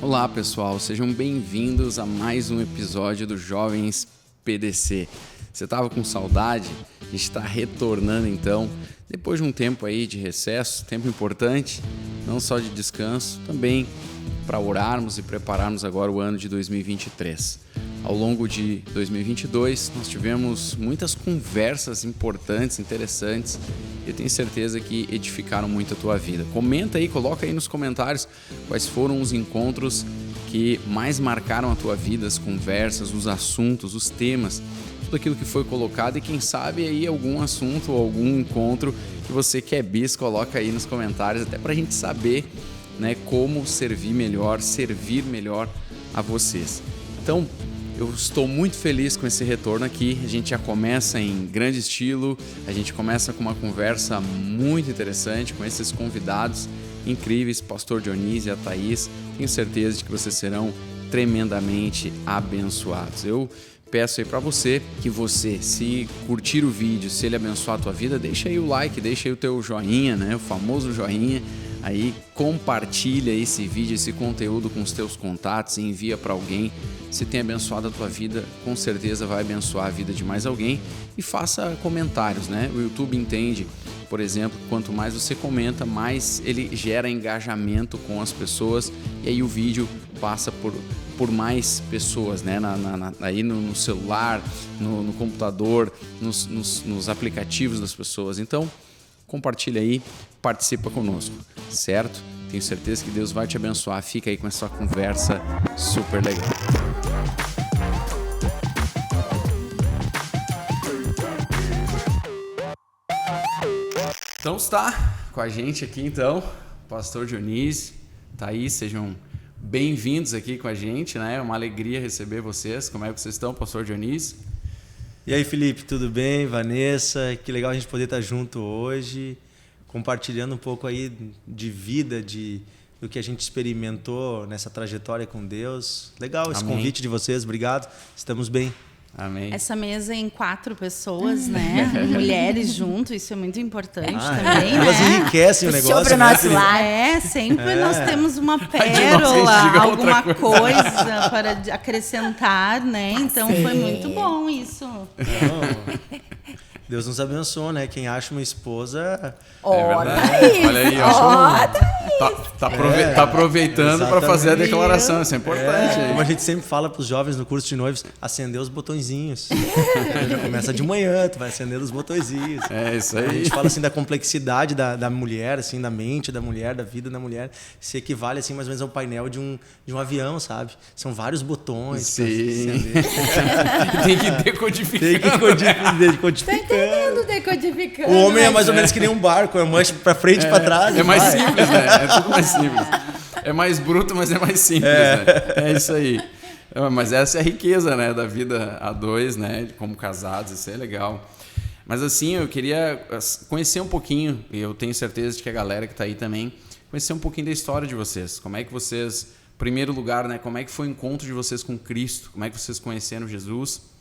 Olá pessoal, sejam bem-vindos a mais um episódio do Jovens PDC. Você estava com saudade? A gente está retornando então, depois de um tempo aí de recesso, tempo importante, não só de descanso, também para orarmos e prepararmos agora o ano de 2023. Ao longo de 2022, nós tivemos muitas conversas importantes, interessantes, e eu tenho certeza que edificaram muito a tua vida. Comenta aí, coloca aí nos comentários quais foram os encontros que mais marcaram a tua vida, as conversas, os assuntos, os temas, tudo aquilo que foi colocado, e quem sabe aí algum assunto ou algum encontro que você quer bis, coloca aí nos comentários, até para a gente saber, né, como servir melhor a vocês. Então, eu estou muito feliz com esse retorno aqui. A gente já começa em grande estilo, a gente começa com uma conversa muito interessante com esses convidados incríveis, Pastor Dionísio e a Thaís. Tenho certeza de que vocês serão tremendamente abençoados. Eu peço aí para você que você, se curtir o vídeo, se ele abençoar a tua vida, deixa aí o like, deixa aí o teu joinha, né? O famoso joinha. Aí compartilha esse vídeo, esse conteúdo com os teus contatos e envia para alguém. Se tem abençoado a tua vida, com certeza vai abençoar a vida de mais alguém. E faça comentários, né? O YouTube entende, por exemplo, quanto mais você comenta, mais ele gera engajamento com as pessoas, e aí o vídeo passa por mais pessoas, né? Aí no celular, no computador, nos aplicativos das pessoas. Então, compartilha aí, participa conosco, certo? Tenho certeza que Deus vai te abençoar. Fica aí com essa conversa super legal. Então está com a gente aqui então, Pastor Dionísio, Thaís, sejam bem-vindos aqui com a gente, né? É uma alegria receber vocês. Como é que vocês estão, Pastor Dionísio? E aí, Felipe, tudo bem? Vanessa, que legal a gente poder estar junto hoje, compartilhando um pouco aí de vida, do que a gente experimentou nessa trajetória com Deus. Legal esse Amém. Convite de vocês, obrigado. Estamos bem. Amém. Essa mesa em 4 pessoas, né? Mulheres junto, isso é muito importante também, elas né? enriquecem o negócio. Sobre o né, nosso Felipe? lar. Sempre nós temos uma nós pérola, diga alguma outra coisa para acrescentar, né? Então foi muito bom isso. Não, Deus nos abençoou, né? Quem acha uma esposa... Ora verdade. isso, Olha aí, ó. ora Tá aproveitando para fazer a declaração, isso é importante. Como a gente sempre fala para os jovens no curso de noivos, acender os botõezinhos. Já começa de manhã, tu vai acendendo os botõezinhos. É isso A aí. gente fala assim da complexidade da mulher, assim, da mente da mulher, da vida da mulher, se equivale assim mais ou menos ao painel de um avião, sabe? São vários botões. pra Sim. acender. Tem que decodificar. Tem que codificar. decodificando. O homem é mais ou menos que nem um barco, é mancha pra frente e pra trás. É mais vai. simples, né? É tudo mais simples. É mais bruto, mas é mais simples, né? É isso aí. Mas essa é a riqueza, né, da vida a dois, né? Como casados, isso é legal. Mas assim, eu queria conhecer um pouquinho, e eu tenho certeza de que a galera que tá aí também, conhecer um pouquinho da história de vocês. Como é que vocês, em primeiro lugar, né? Como é que foi o encontro de vocês com Cristo? Como é que vocês conheceram Jesus?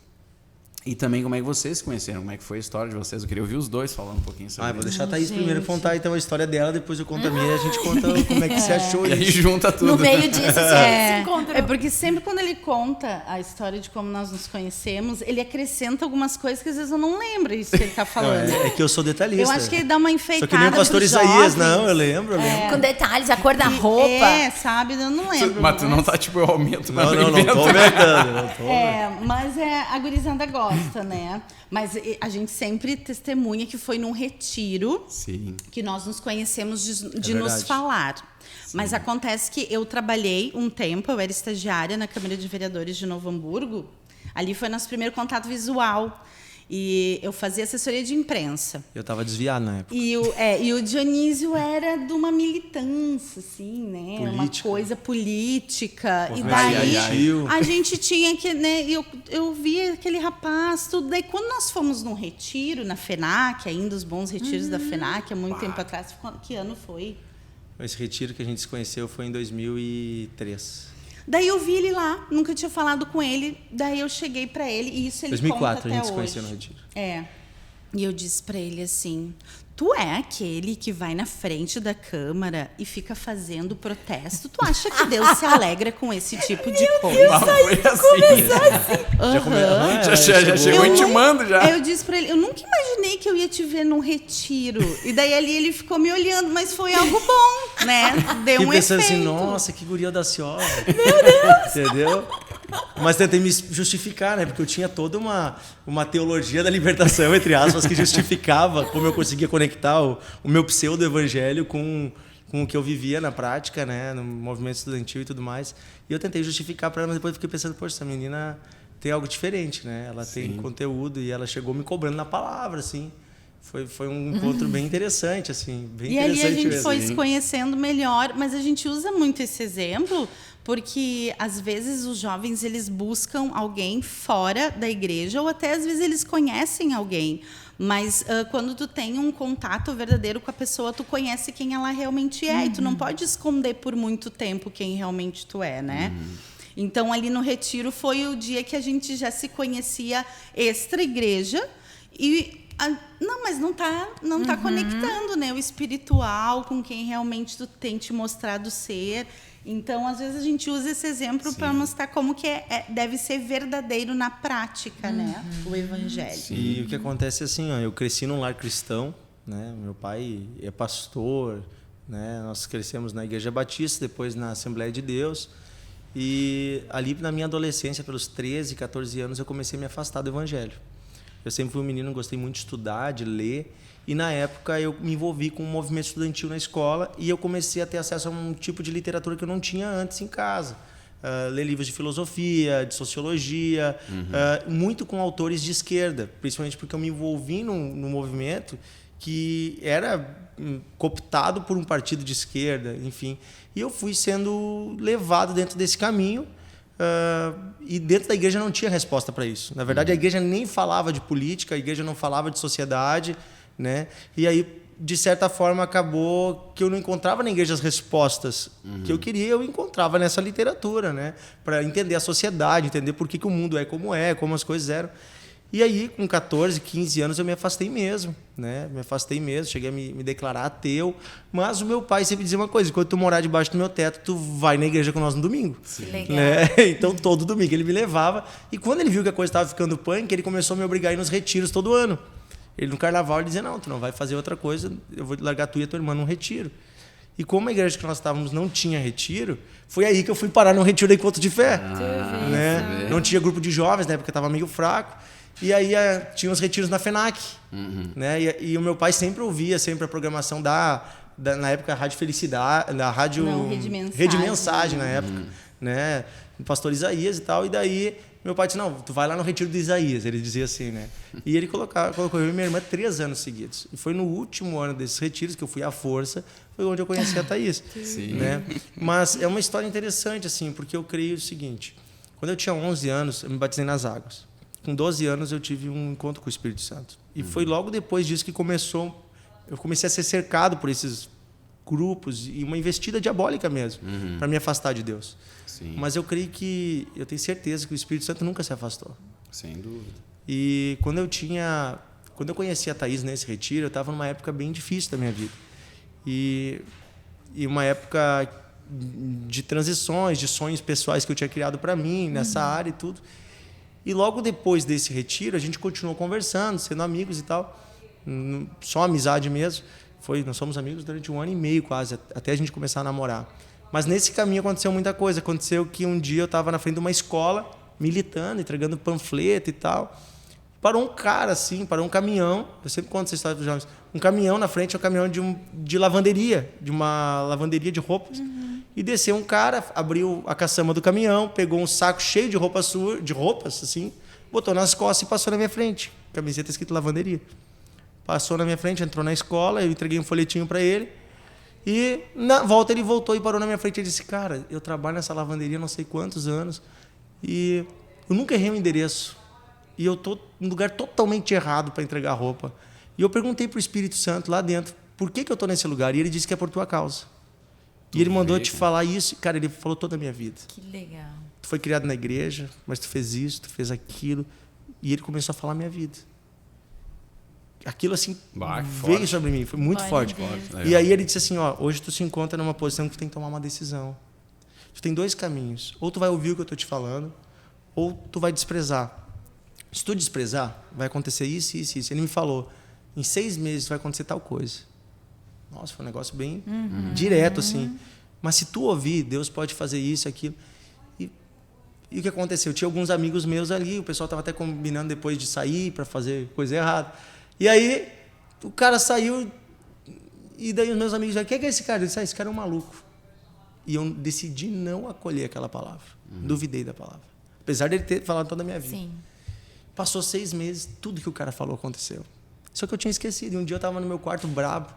E também como é que vocês se conheceram, como é que foi a história de vocês. Eu queria ouvir os dois falando um pouquinho sobre Vou isso. deixar a Thaís primeiro contar então a história dela, depois eu conto a minha e a gente conta como é que você achou E aí isso. junta tudo. No meio disso, se encontrou. É porque sempre quando ele conta a história de como nós nos conhecemos, ele acrescenta algumas coisas que às vezes eu não lembro isso que ele tá Não, falando. é que eu sou detalhista. Eu acho que ele dá uma enfeitada. Só que nem o pastor pros Isaías, jovens. não, eu lembro. Com detalhes, a cor da roupa. Sabe? Eu não lembro. Mas tu não tá tipo, eu aumento, Não, eu não invento. tô aumentando. Não tô. Mas a gurizada gosta, né? Mas a gente sempre testemunha que foi num retiro Sim. que nós nos conhecemos de nos verdade. falar. Mas acontece que eu trabalhei um tempo, eu era estagiária na Câmara de Vereadores de Novo Hamburgo. Ali foi nosso primeiro contato visual. E eu fazia assessoria de imprensa. Eu tava desviado na época. E o Dionísio era de uma militância, assim, né? Uma Política. coisa política. E Movimento daí estudantil. a gente tinha que, né? Eu via aquele rapaz, tudo. Daí quando nós fomos num retiro na FENAC, ainda os bons retiros da FENAC, há muito tempo atrás, que ano foi? Esse retiro que a gente se conheceu foi em 2003. Daí eu vi ele lá, nunca tinha falado com ele. Daí eu cheguei pra ele e isso ele 2004 conta a gente até se conheceu hoje. no retiro. E eu disse para ele assim: tu é aquele que vai na frente da câmara e fica fazendo protesto? Tu acha que Deus se alegra com esse tipo de coisa? Foi assim. Já chegou Eu intimando nu- já. Aí eu disse pra ele, eu nunca imaginei que eu ia te ver num retiro. E daí ali ele ficou me olhando, mas foi algo bom, né? Deu E um pensando efeito. assim, nossa, que guria audaciosa. Meu Deus! Entendeu? Mas tentei me justificar, né? Porque eu tinha toda uma teologia da libertação, entre aspas, que justificava como eu conseguia conectar o meu pseudo-evangelho com o que eu vivia na prática, né? No movimento estudantil e tudo mais. E eu tentei justificar para ela, mas depois eu fiquei pensando, poxa, essa menina tem algo diferente, né? Ela tem conteúdo e ela chegou me cobrando na palavra, assim. Foi um encontro bem interessante, assim. Bem E ali a interessante gente mesmo. foi se conhecendo melhor, mas a gente usa muito esse exemplo porque às vezes os jovens eles buscam alguém fora da igreja ou até às vezes eles conhecem alguém, mas quando tu tem um contato verdadeiro com a pessoa, tu conhece quem ela realmente é e tu não pode esconder por muito tempo quem realmente tu é, né? Então ali no retiro foi o dia que a gente já se conhecia extra igreja e não, mas não tá conectando, né, o espiritual com quem realmente tu tem te mostrado ser. Então, às vezes a gente usa esse exemplo para mostrar como que deve ser verdadeiro na prática, né, o evangelho. E o que acontece é assim, ó, eu cresci num lar cristão, né? Meu pai é pastor, né? Nós crescemos na Igreja Batista, depois na Assembleia de Deus. E ali na minha adolescência, pelos 13, 14 anos, eu comecei a me afastar do evangelho. Eu sempre fui um menino, gostei muito de estudar, de ler. E na época eu me envolvi com um movimento estudantil na escola e eu comecei a ter acesso a um tipo de literatura que eu não tinha antes em casa. Ler livros de filosofia, de sociologia, muito com autores de esquerda, principalmente porque eu me envolvi num movimento que era cooptado por um partido de esquerda, enfim. E eu fui sendo levado dentro desse caminho. E dentro da igreja não tinha resposta para isso. Na verdade, a igreja nem falava de política, a igreja não falava de sociedade, né? E aí, de certa forma, acabou que eu não encontrava na igreja as respostas que eu queria, eu encontrava nessa literatura, né? Para entender a sociedade, entender por que o mundo é, como as coisas eram. E aí, com 14, 15 anos, eu me afastei mesmo, né? Me afastei mesmo, cheguei a me declarar ateu. Mas o meu pai sempre dizia uma coisa: quando tu morar debaixo do meu teto, tu vai na igreja com nós no domingo. Que legal. Né? Então, todo domingo ele me levava. E quando ele viu que a coisa estava ficando punk, ele começou a me obrigar a ir nos retiros todo ano. Ele, no carnaval, ele dizia: não, tu não vai fazer outra coisa, eu vou largar tu e a tua irmã num retiro. E como a igreja que nós estávamos não tinha retiro, foi aí que eu fui parar no retiro da Encontro de Fé. Né? Não tinha grupo de jovens, na época estava meio fraco. E aí tinha os retiros na FENAC. Né? E o meu pai sempre ouvia sempre a programação na época, a Rádio Felicidade, da Rádio Rede Mensagem na época. Né? O pastor Isaías e tal. E daí meu pai disse: não, tu vai lá no retiro do Isaías. Ele dizia assim, né? E ele colocou eu e minha irmã 3 anos seguidos. E foi no último ano desses retiros que eu fui à força, foi onde eu conheci a Thaís. Né? Mas é uma história interessante, assim, porque eu creio o seguinte: quando eu tinha 11 anos, eu me batizei nas águas. Com 12 anos, eu tive um encontro com o Espírito Santo. E foi logo depois disso que eu comecei a ser cercado por esses grupos e uma investida diabólica mesmo, para me afastar de Deus. Sim. Mas eu tenho certeza que o Espírito Santo nunca se afastou. Sem dúvida. E quando eu conheci a Thaís nesse retiro, eu estava numa época bem difícil da minha vida. E uma época de transições, de sonhos pessoais que eu tinha criado para mim, nessa área e tudo. E logo depois desse retiro, a gente continuou conversando, sendo amigos e tal. Só amizade mesmo. Nós somos amigos durante 1 ano e meio quase, até a gente começar a namorar. Mas nesse caminho aconteceu muita coisa. Aconteceu que um dia eu estava na frente de uma escola, militando, entregando panfleto e tal. Parou um cara assim, parou um caminhão. Eu sempre conto essa história para os jovens. Um caminhão na frente, é um caminhão de lavanderia, de uma lavanderia de roupas. E desceu um cara, abriu a caçamba do caminhão, pegou um saco cheio de roupas, assim, botou nas costas e passou na minha frente. Camiseta escrito lavanderia. Passou na minha frente, entrou na escola, eu entreguei um folhetinho para ele. E na volta ele voltou e parou na minha frente e disse: cara, eu trabalho nessa lavanderia não sei quantos anos e eu nunca errei o endereço. E eu estou num lugar totalmente errado para entregar roupa. E eu perguntei para o Espírito Santo lá dentro, por que eu estou nesse lugar? E ele disse que é por tua causa. E ele mandou te falar isso. Cara, ele falou toda a minha vida. Que legal. Tu foi criado na igreja, mas tu fez isso, tu fez aquilo. E ele começou a falar a minha vida. aquilo assim Forte. veio sobre mim, foi muito forte. E aí ele disse assim, ó, hoje tu se encontra numa posição que tu tem que tomar uma decisão. Tu tem 2 caminhos. Ou tu vai ouvir o que eu tô te falando, ou tu vai desprezar. Se tu desprezar, vai acontecer isso, isso, isso. Ele me falou, em 6 meses vai acontecer tal coisa. Nossa, foi um negócio bem direto, assim. Mas se tu ouvir, Deus pode fazer isso, aquilo. E o que aconteceu? Eu tinha alguns amigos meus ali, o pessoal estava até combinando depois de sair para fazer coisa errada. E aí, o cara saiu, e daí os meus amigos disseram, quem é esse cara? Eu disse, esse cara é um maluco. E eu decidi não acolher aquela palavra. Duvidei da palavra. Apesar dele ter falado toda a minha vida. Sim. Passou 6 meses, tudo que o cara falou aconteceu. Só que eu tinha esquecido. E um dia eu estava no meu quarto brabo,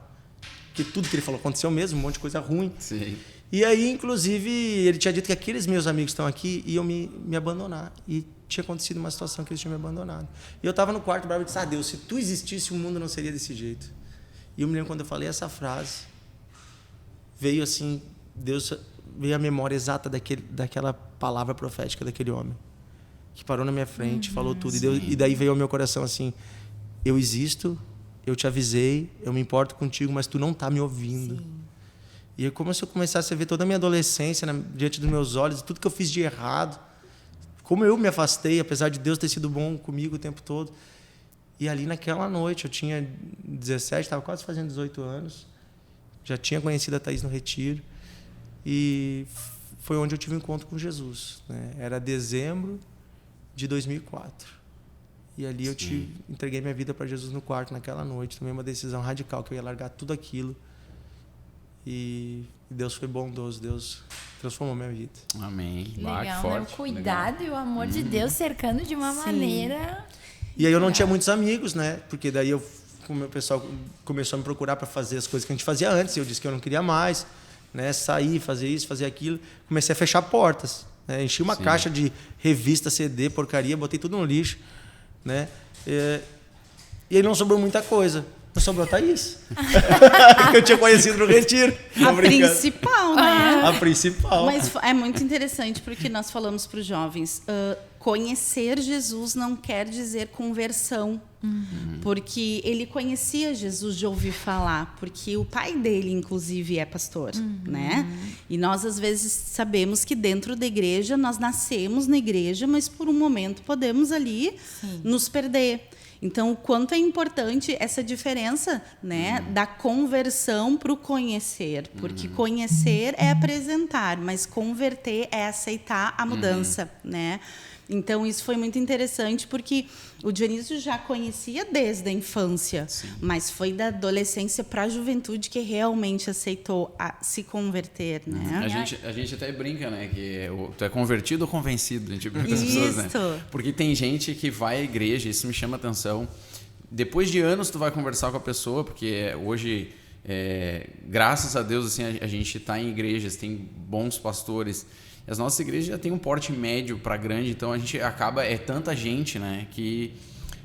que tudo que ele falou aconteceu mesmo, um monte de coisa ruim. Sim. E aí, inclusive, ele tinha dito que aqueles meus amigos que estão aqui iam me abandonar. E tinha acontecido uma situação que eles tinham me abandonado. E eu estava no quarto bravo e disse, Deus, se tu existisse, o mundo não seria desse jeito. E eu me lembro quando eu falei essa frase, veio assim, veio a memória exata daquela palavra profética daquele homem. Que parou na minha frente, falou tudo. E daí veio ao meu coração assim, eu existo, eu te avisei, eu me importo contigo, mas tu não está me ouvindo. Sim. E é como se eu começasse a ver toda a minha adolescência diante dos meus olhos, tudo que eu fiz de errado, como eu me afastei, apesar de Deus ter sido bom comigo o tempo todo. E ali naquela noite, eu tinha 17, estava quase fazendo 18 anos, já tinha conhecido a Thaís no retiro, e foi onde eu tive um encontro com Jesus, né? Era dezembro de 2004. E ali eu entreguei minha vida para Jesus no quarto naquela noite, tomei uma decisão radical, que eu ia largar tudo aquilo. E Deus foi bondoso, Deus transformou minha vida. Amém. Legal, que né? forte. O cuidado e o amor de Deus cercando de uma maneira... E aí eu não tinha muitos amigos, né? Porque daí o pessoal começou a me procurar para fazer as coisas que a gente fazia antes. Eu disse que eu não queria mais, né? Sair, fazer isso, fazer aquilo. Comecei a fechar portas, né? Enchi uma caixa de revista, CD, porcaria, botei tudo no lixo, né? E aí não sobrou muita coisa. Não sobrou a Thaís. Que eu tinha conhecido no retiro. A principal, né? A principal. Mas é muito interessante porque nós falamos para os jovens, conhecer Jesus não quer dizer conversão. Porque ele conhecia Jesus de ouvir falar, porque o pai dele, inclusive, é pastor, né? E nós, às vezes, sabemos que dentro da igreja, nós nascemos na igreja, mas por um momento podemos ali nos perder. Então, o quanto é importante essa diferença, né, da conversão para o conhecer. Porque conhecer é apresentar, mas converter é aceitar a mudança, né? Então, isso foi muito interessante, porque o Dionísio já conhecia desde a infância, mas foi da adolescência para a juventude que realmente aceitou se converter, né? A gente até brinca, né? Que tu é convertido ou convencido? A gente brinca com as pessoas, né? Porque tem gente que vai à igreja, isso me chama atenção. Depois de anos tu vai conversar com a pessoa, porque hoje, graças a Deus, assim, a gente está em igrejas, tem bons pastores. As nossas igrejas já têm um porte médio para grande, então a gente acaba, tanta gente, né, que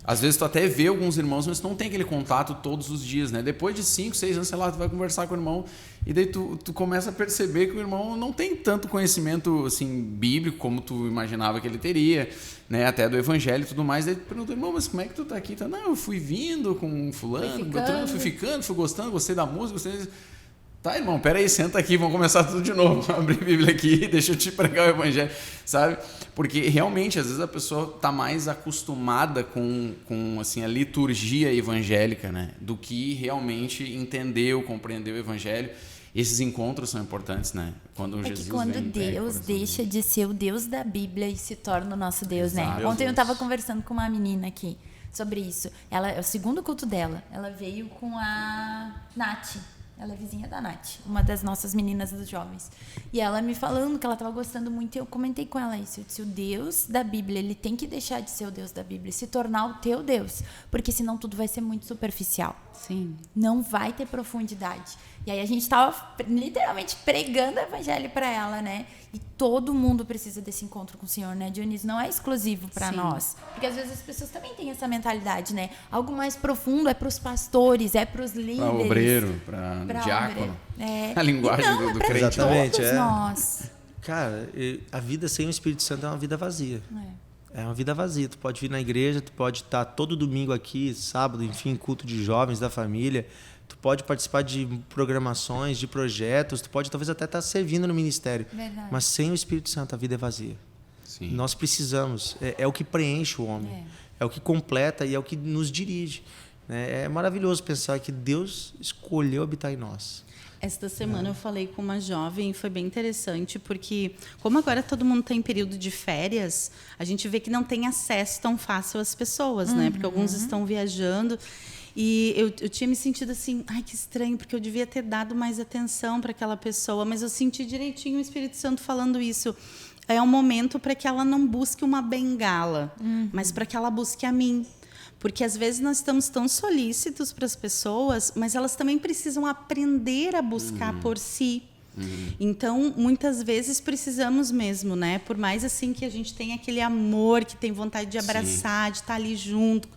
às vezes tu até vê alguns irmãos, mas tu não tem aquele contato todos os dias, né? Depois de 5, 6 anos, sei lá, tu vai conversar com o irmão e daí tu começa a perceber que o irmão não tem tanto conhecimento, assim, bíblico como tu imaginava que ele teria, né? Até do evangelho e tudo mais. Daí tu pergunta, irmão, mas como é que tu tá aqui? Não, eu fui vindo com fulano, fui ficando, fui gostando, gostei da música, gostei... Tá, irmão, peraí, senta aqui, vamos começar tudo de novo. Abrir a Bíblia aqui, deixa eu te pregar o evangelho, sabe? Porque realmente, às vezes a pessoa tá mais acostumada com assim, a liturgia evangélica, né? Do que realmente entender ou compreender o evangelho. Esses encontros são importantes, né? Quando Jesus quando vem, Deus deixa de ser o Deus da Bíblia e se torna o nosso Deus, Exato. né? Ontem eu estava conversando com uma menina aqui sobre isso. Ela, é o segundo culto dela. Ela veio com a Nath. Ela é vizinha da Nath, uma das nossas meninas dos jovens. E ela me falando que ela estava gostando muito, e eu comentei com ela isso. Eu disse, o Deus da Bíblia, ele tem que deixar de ser o Deus da Bíblia e se tornar o teu Deus, porque senão tudo vai ser muito superficial. Sim. Não vai ter profundidade. E aí a gente estava literalmente pregando o evangelho para ela, né? E todo mundo precisa desse encontro com o Senhor, né, Dionísio? Não é exclusivo para nós. Porque às vezes as pessoas também têm essa mentalidade, né? Algo mais profundo é para os pastores, é para os líderes. Para obreiro, para diácono. A linguagem não, do é crente. Exatamente, todos nós. Cara, a vida sem o Espírito Santo é uma vida vazia. É uma vida vazia. Tu pode vir na igreja, tu pode estar todo domingo aqui, sábado, enfim, culto de jovens, da família. Tu pode participar de programações, de projetos. Tu pode talvez até estar servindo no ministério. Verdade. Mas sem o Espírito Santo a vida é vazia. Sim. Nós precisamos. É o que preenche o homem. É o que completa e é o que nos dirige. É maravilhoso pensar que Deus escolheu habitar em nós. Esta semana eu falei com uma jovem e foi bem interessante, porque como agora todo mundo está em período de férias, a gente vê que não tem acesso tão fácil às pessoas, né? Porque alguns estão viajando. E eu tinha me sentido assim, ai, que estranho, porque eu devia ter dado mais atenção para aquela pessoa, mas eu senti direitinho o Espírito Santo falando isso. É um momento para que ela não busque uma bengala, mas para que ela busque a mim. Porque às vezes nós estamos tão solícitos para as pessoas, mas elas também precisam aprender a buscar por si. Então, muitas vezes precisamos mesmo, né? Por mais assim que a gente tenha aquele amor, que tem vontade de abraçar, de estar ali junto.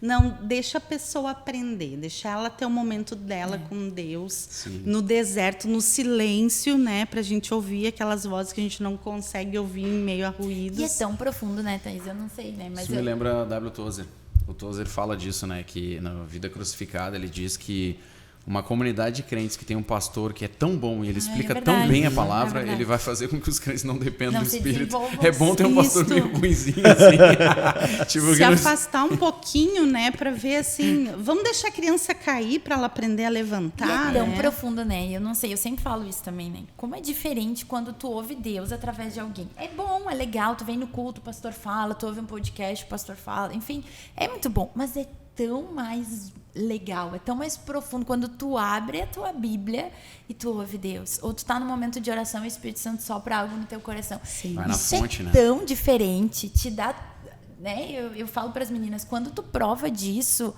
Não, deixa a pessoa aprender, deixa ela ter o momento dela com Deus, no deserto, no silêncio, né? Pra gente ouvir aquelas vozes que a gente não consegue ouvir em meio a ruídos. E é tão profundo, né, Thaís? Eu não sei, né? Mas Isso me lembra W. Tozer. O Tozer fala disso, né? Que na Vida Crucificada ele diz que uma comunidade de crentes que tem um pastor que é tão bom e ele explica tão bem a palavra, ele vai fazer com que os crentes não dependam do Espírito. É bom ter um pastor meio ruinzinho, assim. Tipo, se afastar um pouquinho, né? Pra ver, assim, vamos deixar a criança cair pra ela aprender a levantar, e é tão né? profundo, né? Eu não sei, eu sempre falo isso também, né? Como é diferente quando tu ouve Deus através de alguém. É bom, é legal, tu vem no culto, o pastor fala, tu ouve um podcast, o pastor fala, enfim, é muito bom, mas é tão mais legal, é tão mais profundo quando tu abre a tua Bíblia e tu ouve Deus. Ou tu tá no momento de oração e o Espírito Santo sopra algo no teu coração. Sim. Vai na Isso fonte, é né? tão diferente, te dá, né? Eu falo para as meninas, quando tu prova disso,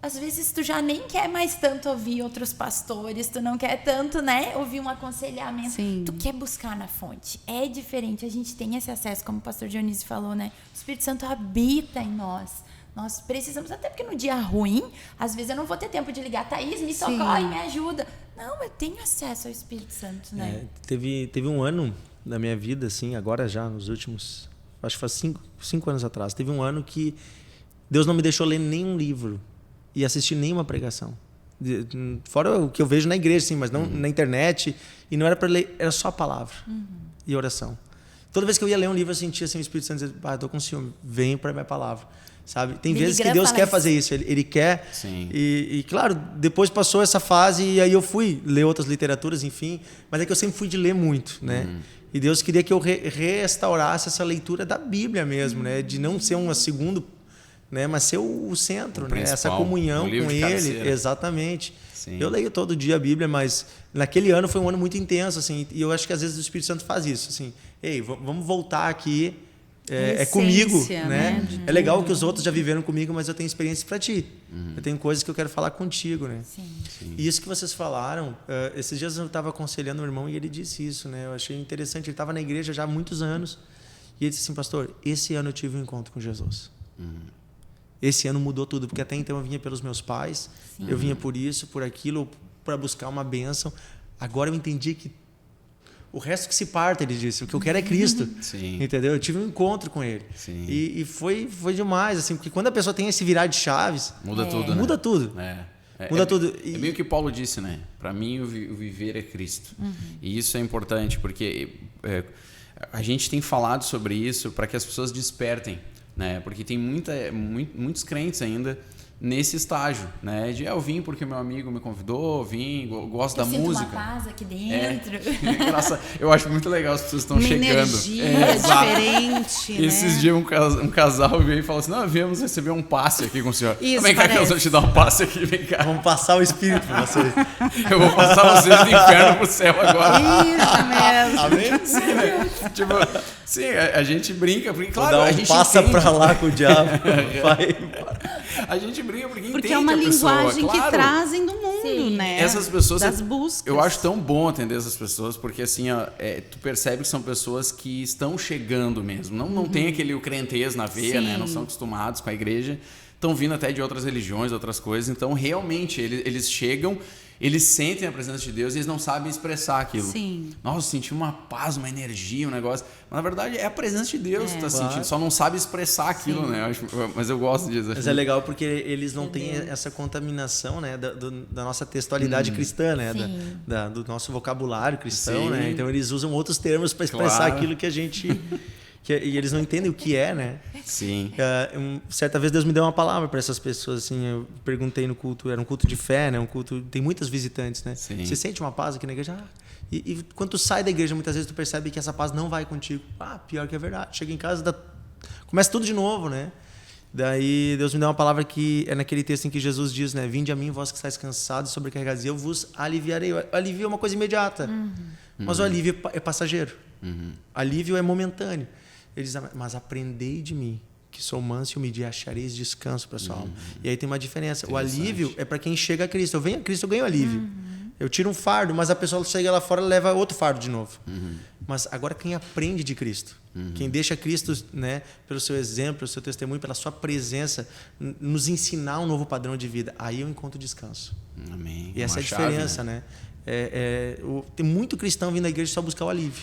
às vezes tu já nem quer mais tanto ouvir outros pastores, tu não quer tanto, né, ouvir um aconselhamento. Sim. Tu quer buscar na fonte. É diferente, a gente tem esse acesso, como o pastor Dionísio falou, né? O Espírito Santo habita em nós. Nós precisamos, até porque no dia ruim, às vezes eu não vou ter tempo de ligar, Thaís, me socorre, me ajuda. Não, eu tenho acesso ao Espírito Santo, né? Teve um ano na minha vida, assim, agora já, nos últimos, acho que faz 5 anos atrás, teve um ano que Deus não me deixou ler nenhum livro e assistir nenhuma pregação. Fora o que eu vejo na igreja, sim, mas não na internet. E não era para ler, era só a palavra e oração. Toda vez que eu ia ler um livro, eu sentia assim, o Espírito Santo dizer, estou com ciúme, venho para a minha palavra. Sabe? Tem vezes que Deus quer fazer isso, ele quer. Sim. E claro, depois passou essa fase e aí eu fui ler outras literaturas, enfim. Mas é que eu sempre fui de ler muito, né? E Deus queria que eu restaurasse essa leitura da Bíblia mesmo, né? De não ser um segundo, né? Mas ser o centro, né? Essa comunhão com Ele. Exatamente. Sim. Eu leio todo dia a Bíblia, mas naquele ano foi um ano muito intenso, assim. E eu acho que às vezes o Espírito Santo faz isso, assim. Ei, vamos voltar aqui. É comigo, né? É legal que os outros já viveram comigo, mas eu tenho experiência para ti. Eu tenho coisas que eu quero falar contigo, né? Sim. E isso que vocês falaram, esses dias eu estava aconselhando o irmão e ele disse isso, né? Eu achei interessante. Ele estava na igreja já há muitos anos e ele disse assim, pastor, esse ano eu tive um encontro com Jesus. Esse ano mudou tudo, porque até então eu vinha pelos meus pais, eu vinha por isso, por aquilo, para buscar uma bênção. Agora eu entendi que o resto que se parta, ele disse. O que eu quero é Cristo. Sim. Entendeu? Eu tive um encontro com ele. Sim. E foi demais, assim, porque quando a pessoa tem esse virar de chaves, Muda tudo, né? muda tudo. Muda tudo. É meio que Paulo disse, né? Para mim, o viver é Cristo. E isso é importante, porque a gente tem falado sobre isso para que as pessoas despertem, né? Porque tem muitos crentes ainda nesse estágio, né? De eu vim porque meu amigo me convidou, gosto da música. Uma paz aqui dentro. Eu acho muito legal, as pessoas estão chegando. Energia diferente, né? Esses dias um casal veio e falou assim, não, viemos receber um passe aqui com o senhor. Isso, vem cá que nós vamos te dar um passe aqui, vem cá. Vamos passar o Espírito para vocês. Eu vou passar vocês do inferno pro céu agora. Isso mesmo. Amém? Sim, né? Tipo, sim, a gente brinca, porque claro, a gente passa entende. para lá com o diabo. Vai. A gente brinca porque entende é uma a pessoa, linguagem claro. que trazem do mundo, né? Essas pessoas, das buscas. Eu acho tão bom atender essas pessoas, porque assim, ó, tu percebe que são pessoas que estão chegando mesmo. Não tem aquele crentez na veia, né? Não são acostumados com a igreja. Estão vindo até de outras religiões, outras coisas. Então, realmente, eles chegam Eles sentem a presença de Deus e eles não sabem expressar aquilo. Sim. Nossa, senti uma paz, uma energia, um negócio. Mas na verdade é a presença de Deus que tá sentindo. Só não sabe expressar aquilo, né? Mas eu gosto disso. Mas é legal porque eles não têm essa contaminação, né, da nossa textualidade cristã, né, do nosso vocabulário cristão, né? Então eles usam outros termos para expressar aquilo que a gente e eles não entendem o que é, né? Sim. Certa vez Deus me deu uma palavra para essas pessoas, assim, eu perguntei no culto, era um culto de fé, né? Um culto, tem muitas visitantes, né? Sim. Você sente uma paz aqui na igreja? E quando tu sai da igreja, muitas vezes tu percebe que essa paz não vai contigo. Pior que é verdade. Chega em casa, começa tudo de novo, né? Daí Deus me deu uma palavra que é naquele texto em que Jesus diz, né? Vinde a mim, vós que estáis cansados e sobrecarregados, e eu vos aliviarei. O alívio é uma coisa imediata, mas o alívio é passageiro. Alívio é momentâneo. Ele diz, mas aprendei de mim, que sou manso e humilde, e achareis descanso para a sua alma. E aí tem uma diferença. O alívio é para quem chega a Cristo. Eu venho a Cristo, eu ganho alívio. Eu tiro um fardo, mas a pessoa chega lá fora e leva outro fardo de novo. Mas agora quem aprende de Cristo, quem deixa Cristo, né, pelo seu exemplo, pelo seu testemunho, pela sua presença, nos ensinar um novo padrão de vida, aí eu encontro descanso. Amém. E essa é a diferença, né? Tem muito cristão vindo à igreja só buscar o alívio.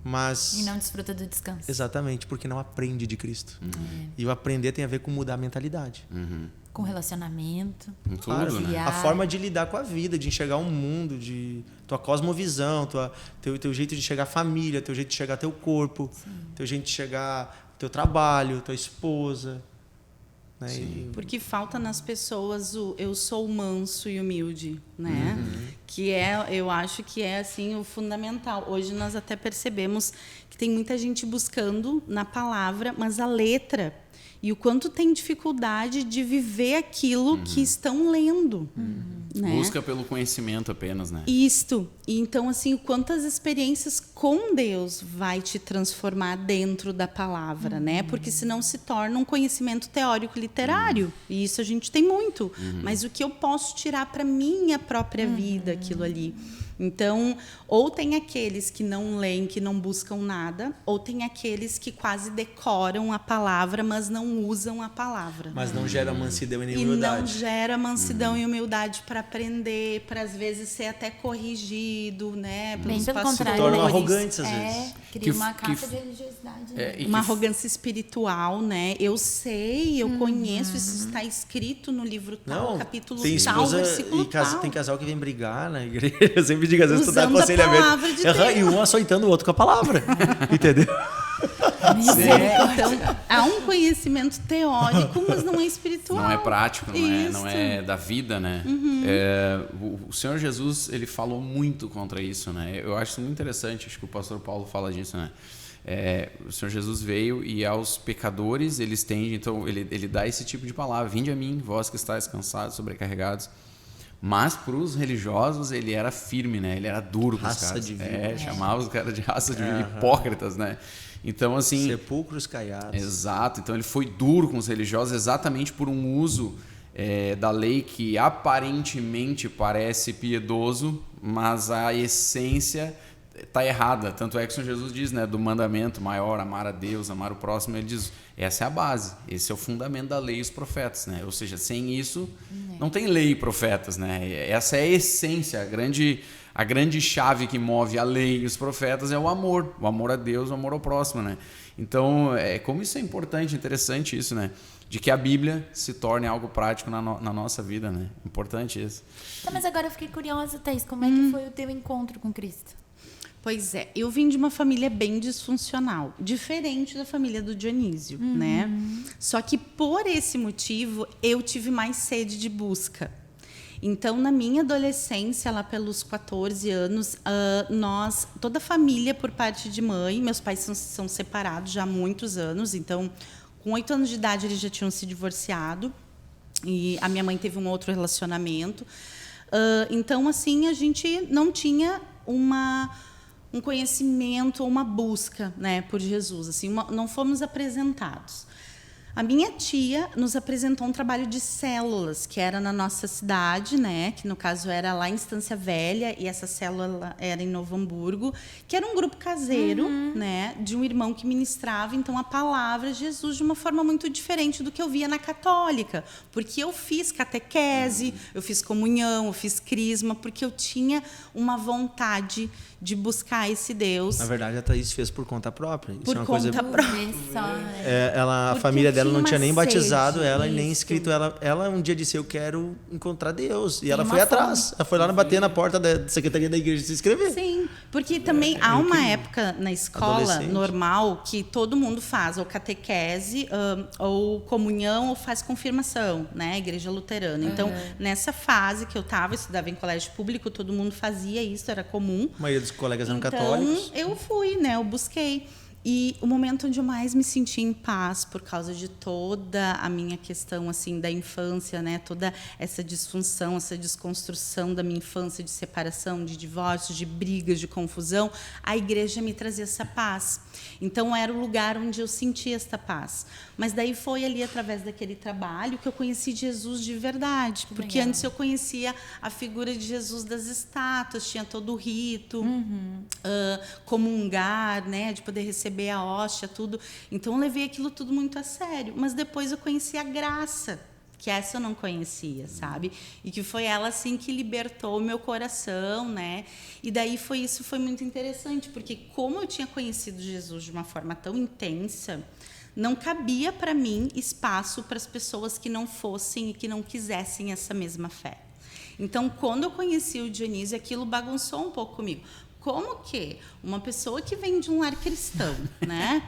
Mas... E não desfruta do descanso. Exatamente, porque não aprende de Cristo. E o aprender tem a ver com mudar a mentalidade. Com relacionamento. Com tudo, né? A forma de lidar com a vida, de enxergar o mundo, de tua cosmovisão, teu jeito de chegar à família, teu jeito de chegar ao teu corpo, teu jeito de chegar ao teu trabalho, tua esposa. Né? Porque falta nas pessoas o eu sou manso e humilde, né? Que eu acho que é assim o fundamental. Hoje nós até percebemos que tem muita gente buscando na palavra, mas a letra e o quanto tem dificuldade de viver aquilo que estão lendo. Né? Busca pelo conhecimento apenas, né? Isto. E então, assim, quantas experiências com Deus vai te transformar dentro da palavra, né? Porque senão se torna um conhecimento teórico literário. E isso a gente tem muito. Mas o que eu posso tirar para minha própria vida, aquilo ali? Então, ou tem aqueles que não leem, que não buscam nada, ou tem aqueles que quase decoram a palavra, mas não usam a palavra. Mas não gera mansidão e nem E humildade. não gera mansidão e humildade para aprender, para às vezes ser até corrigido, né? Bem pelo pastores. contrário. Tornam Eles- arrogantes, às vezes. Cria uma caixa de religiosidade. Né? Uma arrogância espiritual, né? Eu sei, eu conheço, isso está escrito no livro tal, Não, capítulo tem tal, esposa versículo tal. tem casal que vem brigar na igreja. Eu sempre digo, às vezes tu dá Usando a aconselhamento. palavra de Aham, Deus. e um açoitando o outro com a palavra. Entendeu? Então, há um conhecimento teórico, mas não é espiritual. Não é prático, não Isso. é da vida, né? O Senhor Jesus, ele falou muito contra isso, né? Eu acho isso muito interessante, acho que o pastor Paulo fala disso, né? O Senhor Jesus veio e aos pecadores ele estende, então ele dá esse tipo de palavra: vinde a mim, vós que estáis cansados, sobrecarregados. Mas para os religiosos ele era firme, né? Ele era duro com os Raça caras. de víbora. Chamava os caras de raça de hipócritas, né? Então, assim... Sepulcros caiados. Exato. Então, ele foi duro com os religiosos exatamente por um uso da lei que aparentemente parece piedoso, mas a essência está errada. Tanto é que o Senhor Jesus diz, né, do mandamento maior, amar a Deus, amar o próximo, ele diz, essa é a base, esse é o fundamento da lei e os profetas, né? Ou seja, sem isso não tem lei e profetas, né? Essa é a essência, a grande chave que move a lei e os profetas é o amor a Deus, o amor ao próximo, né? Então, como isso é importante, interessante isso, né? De que a Bíblia se torne algo prático na nossa vida, né? Importante isso. Tá, mas agora eu fiquei curiosa, Thaís, como é que foi o teu encontro com Cristo? Pois é, eu vim de uma família bem disfuncional, diferente da família do Dionísio, né? Só que por esse motivo eu tive mais sede de busca. Então, na minha adolescência, lá pelos 14 anos, toda a família por parte de mãe, meus pais são separados já há muitos anos, então, com 8 anos de idade eles já tinham se divorciado e a minha mãe teve um outro relacionamento. Então, assim, a gente não tinha um conhecimento ou uma busca, né, por Jesus, assim, não fomos apresentados. A minha tia nos apresentou um trabalho de células, que era na nossa cidade, né? Que no caso era lá em Estância Velha, e essa célula era em Novo Hamburgo, que era um grupo caseiro, né? De um irmão que ministrava, então, a palavra de Jesus de uma forma muito diferente do que eu via na católica. Porque eu fiz catequese, eu fiz comunhão, eu fiz crisma, porque eu tinha uma vontade de buscar esse Deus. Na verdade, a Thaís fez por conta própria. Isso Por é uma conta coisa... própria. A Porque família dela não tinha tinha nem uma batizado sede, ela e nem isso. inscrito ela. Ela um dia disse, eu quero encontrar Deus. E ela uma foi atrás. fome. Ela foi lá bater na porta da secretaria da igreja se inscrever. Sim, porque também há uma época na escola Adolescente. normal que todo mundo faz ou catequese, ou comunhão, ou faz confirmação, né? Igreja luterana. Então, nessa fase que eu estudava em colégio público, todo mundo fazia isso, era comum. A maioria dos colegas eram Então, católicos. eu fui, né? Eu busquei. E o momento onde eu mais me senti em paz por causa de toda a minha questão assim da infância, né? Toda essa disfunção, essa desconstrução da minha infância, de separação, de divórcio, de brigas, de confusão, a igreja me trazia essa paz. Então era o lugar onde eu sentia esta paz. Mas daí foi ali através daquele trabalho que eu conheci Jesus de verdade, porque Legal. antes eu conhecia a figura de Jesus das estátuas, tinha todo o rito, comungar, né, de poder receber a hóstia, tudo. Então eu levei aquilo tudo muito a sério. Mas depois eu conheci a graça, que essa eu não conhecia, sabe? E que foi ela, assim, que libertou o meu coração, né? E daí foi muito interessante, porque como eu tinha conhecido Jesus de uma forma tão intensa, não cabia para mim espaço para as pessoas que não fossem e que não quisessem essa mesma fé. Então, quando eu conheci o Dionísio, aquilo bagunçou um pouco comigo. Como que uma pessoa que vem de um lar cristão, né,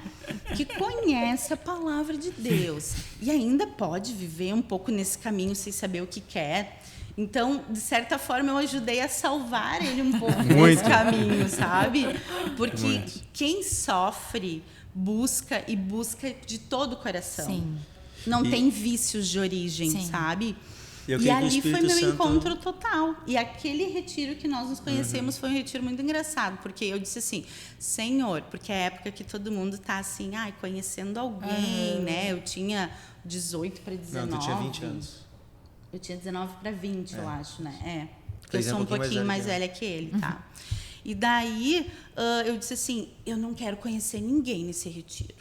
que conhece a palavra de Deus e ainda pode viver um pouco nesse caminho sem saber o que quer. Então, de certa forma, eu ajudei a salvar ele um pouco nesse caminho, sabe? Porque quem sofre busca e busca de todo o coração. Sim. Não tem vícios de origem, Sim. sabe? Eu E creio que o ali foi Espírito meu Santo- encontro total. E aquele retiro que nós nos conhecemos foi um retiro muito engraçado, porque eu disse assim, Senhor, porque é a época que todo mundo está assim, conhecendo alguém, né? Eu tinha 18 para 19. Não, tu tinha 20 anos. Eu tinha 19 para 20, eu acho, né? Porque eu Thaís é sou um um pouquinho mais que velha que ele, tá? E daí eu disse assim, eu não quero conhecer ninguém nesse retiro.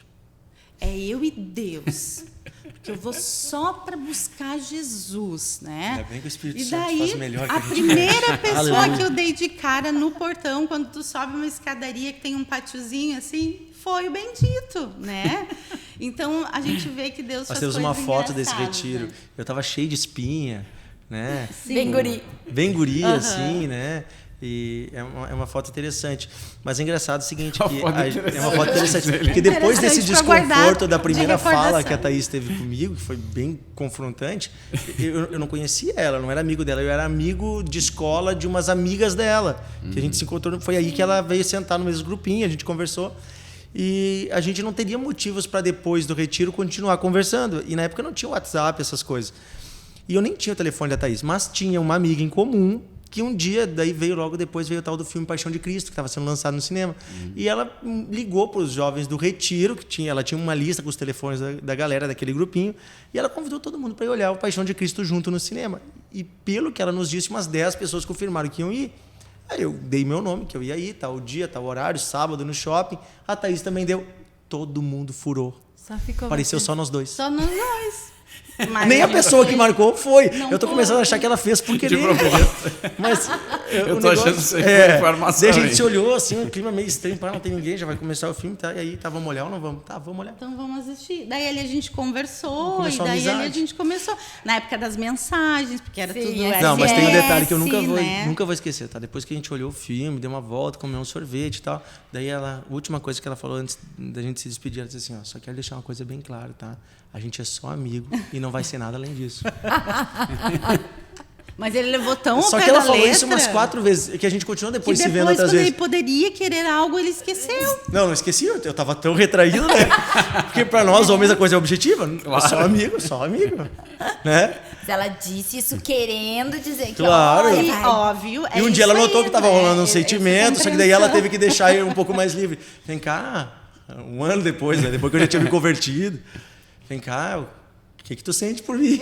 É eu e Deus. Porque eu vou só para buscar Jesus, né? Ainda bem que o Espírito E Santo daí, faz melhor que a a gente primeira pessoa Aleluia. que eu dei de cara no portão, quando tu sobe uma escadaria que tem um pátiozinho assim, foi o Bendito, né? Então, a gente vê que Deus Nós faz temos coisas uma foto desse engraçadas, retiro. né? Eu tava cheio de espinha, né? Sim. Bem guri. Bem guri, assim, né? E é uma foto interessante. Mas é engraçado o seguinte, que é uma foto interessante. Porque depois desse Interessante pra guardar desconforto da de primeira fala recordação. que a Thaís teve comigo, que foi bem confrontante, eu não conhecia ela, eu não era amigo dela, eu era amigo de escola de umas amigas dela, que a gente se encontrou, foi aí que ela veio sentar no mesmo grupinho, a gente conversou. E a gente não teria motivos para depois do retiro continuar conversando. E na época não tinha WhatsApp, essas coisas. E eu nem tinha o telefone da Thaís, mas tinha uma amiga em comum que um dia, daí logo depois veio o tal do filme Paixão de Cristo, que estava sendo lançado no cinema. E ela ligou para os jovens do retiro, ela tinha uma lista com os telefones da galera daquele grupinho, e ela convidou todo mundo para ir olhar o Paixão de Cristo junto no cinema. E pelo que ela nos disse, umas 10 pessoas confirmaram que iam ir. Aí eu dei meu nome, que eu ia ir, tal dia, tal horário, sábado no shopping. A Thaís também deu. Todo mundo furou. Só ficou Pareceu você. só nós dois. Só nós dois. Mas Nem a pessoa que marcou foi. Não Eu tô foi. começando a achar que ela fez por querer. Mas Eu tô achando isso aí foi informação, Daí a gente hein? se olhou assim, um clima meio estranho, não tem ninguém, já vai começar o filme, tá? E aí, vamos olhar ou não vamos? Tá, vamos olhar. Então vamos assistir. Daí ali a gente conversou, Começou e a daí ali a amizade. gente começou. Na época das mensagens, porque era Sim, tudo SMS, Não, mas tem um detalhe que eu né? nunca vou esquecer, tá? Depois que a gente olhou o filme, deu uma volta, comeu um sorvete e tal. Daí a última coisa que ela falou antes da gente se despedir, ela disse assim, ó, só quero deixar uma coisa bem clara, tá? A gente é só amigo e não vai ser nada além disso. Mas ele levou tão ao Só pé que ela da falou letra, isso umas 4 vezes, que a gente continuou que depois se vendo depois, outras quando ele vezes. poderia querer algo, ele esqueceu. Não esqueci, eu tava tão retraído, né? Porque pra nós, homens, a coisa é objetiva. Só amigo, né? Mas ela disse isso querendo dizer que Claro. olha, E, vai. óbvio, E um dia ela isso notou aí, que tava né? rolando um Essa sentimento, só que daí ela compreensão. teve que deixar ele um pouco mais livre. Vem cá, um ano depois, né? Depois que eu já tinha me convertido. Vem cá, o que tu sente por mim?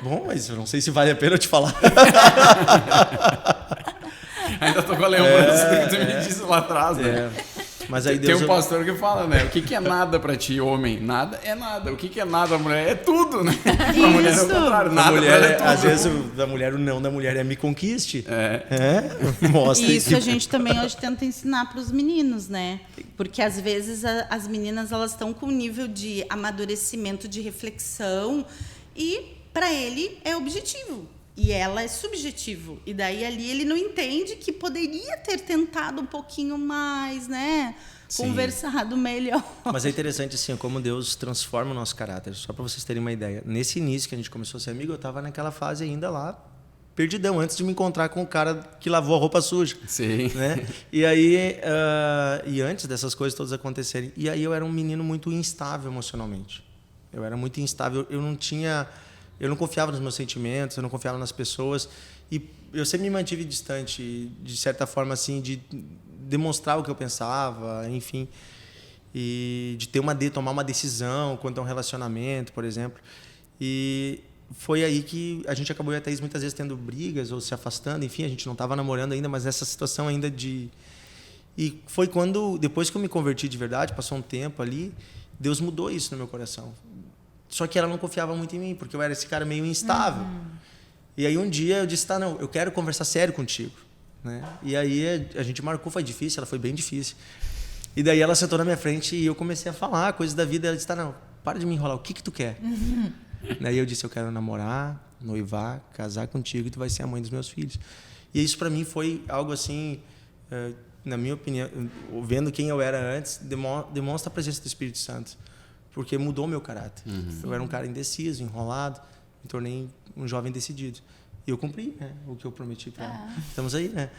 Bom, mas eu não sei se vale a pena eu te falar. Ainda tô com a lembrança do que tu me disse lá atrás, né? Mas aí Tem um pastor que fala, né? O que é nada pra ti, homem? Nada é nada. O que é nada pra mulher? É tudo, né? Pra mulher é o contrário. Nada pra ela é tudo. Às vezes o não da mulher é me conquiste. Mostra. E isso a gente também hoje tenta ensinar para os meninos, né? Porque às vezes as meninas elas estão com um nível de amadurecimento, de reflexão e para ele é objetivo. E ela é subjetivo. E daí ali ele não entende que poderia ter tentado um pouquinho mais, né? Sim. Conversado melhor. Mas é interessante assim, como Deus transforma o nosso caráter. Só para vocês terem uma ideia. Nesse início que a gente começou a ser amigo, eu estava naquela fase ainda lá, perdidão, antes de me encontrar com o cara que lavou a roupa suja. Sim. Né? E aí, e antes dessas coisas todas acontecerem. E aí eu era um menino muito instável emocionalmente. Eu era muito instável. Eu não confiava nos meus sentimentos, eu não confiava nas pessoas e eu sempre me mantive distante, de certa forma assim, de demonstrar o que eu pensava, enfim, e de tomar uma decisão quanto a um relacionamento, por exemplo. E foi aí que a gente acabou até muitas vezes tendo brigas ou se afastando, enfim, a gente não estava namorando ainda, mas nessa situação ainda de... E foi quando, depois que eu me converti de verdade, passou um tempo ali, Deus mudou isso no meu coração. Só que ela não confiava muito em mim, porque eu era esse cara meio instável. E aí um dia eu disse, não, eu quero conversar sério contigo. Né? E aí a gente marcou, foi difícil, ela foi bem difícil. E daí ela sentou na minha frente e eu comecei a falar coisas da vida. Ela disse, não, para de me enrolar, o que tu quer? Daí eu disse, eu quero namorar, noivar, casar contigo e tu vai ser a mãe dos meus filhos. E isso para mim foi algo assim, na minha opinião, vendo quem eu era antes, demonstra a presença do Espírito Santo. Porque mudou meu caráter. Eu era um cara indeciso, enrolado, me tornei um jovem decidido. E eu cumpri, né, o que eu prometi para ela. Estamos aí, né?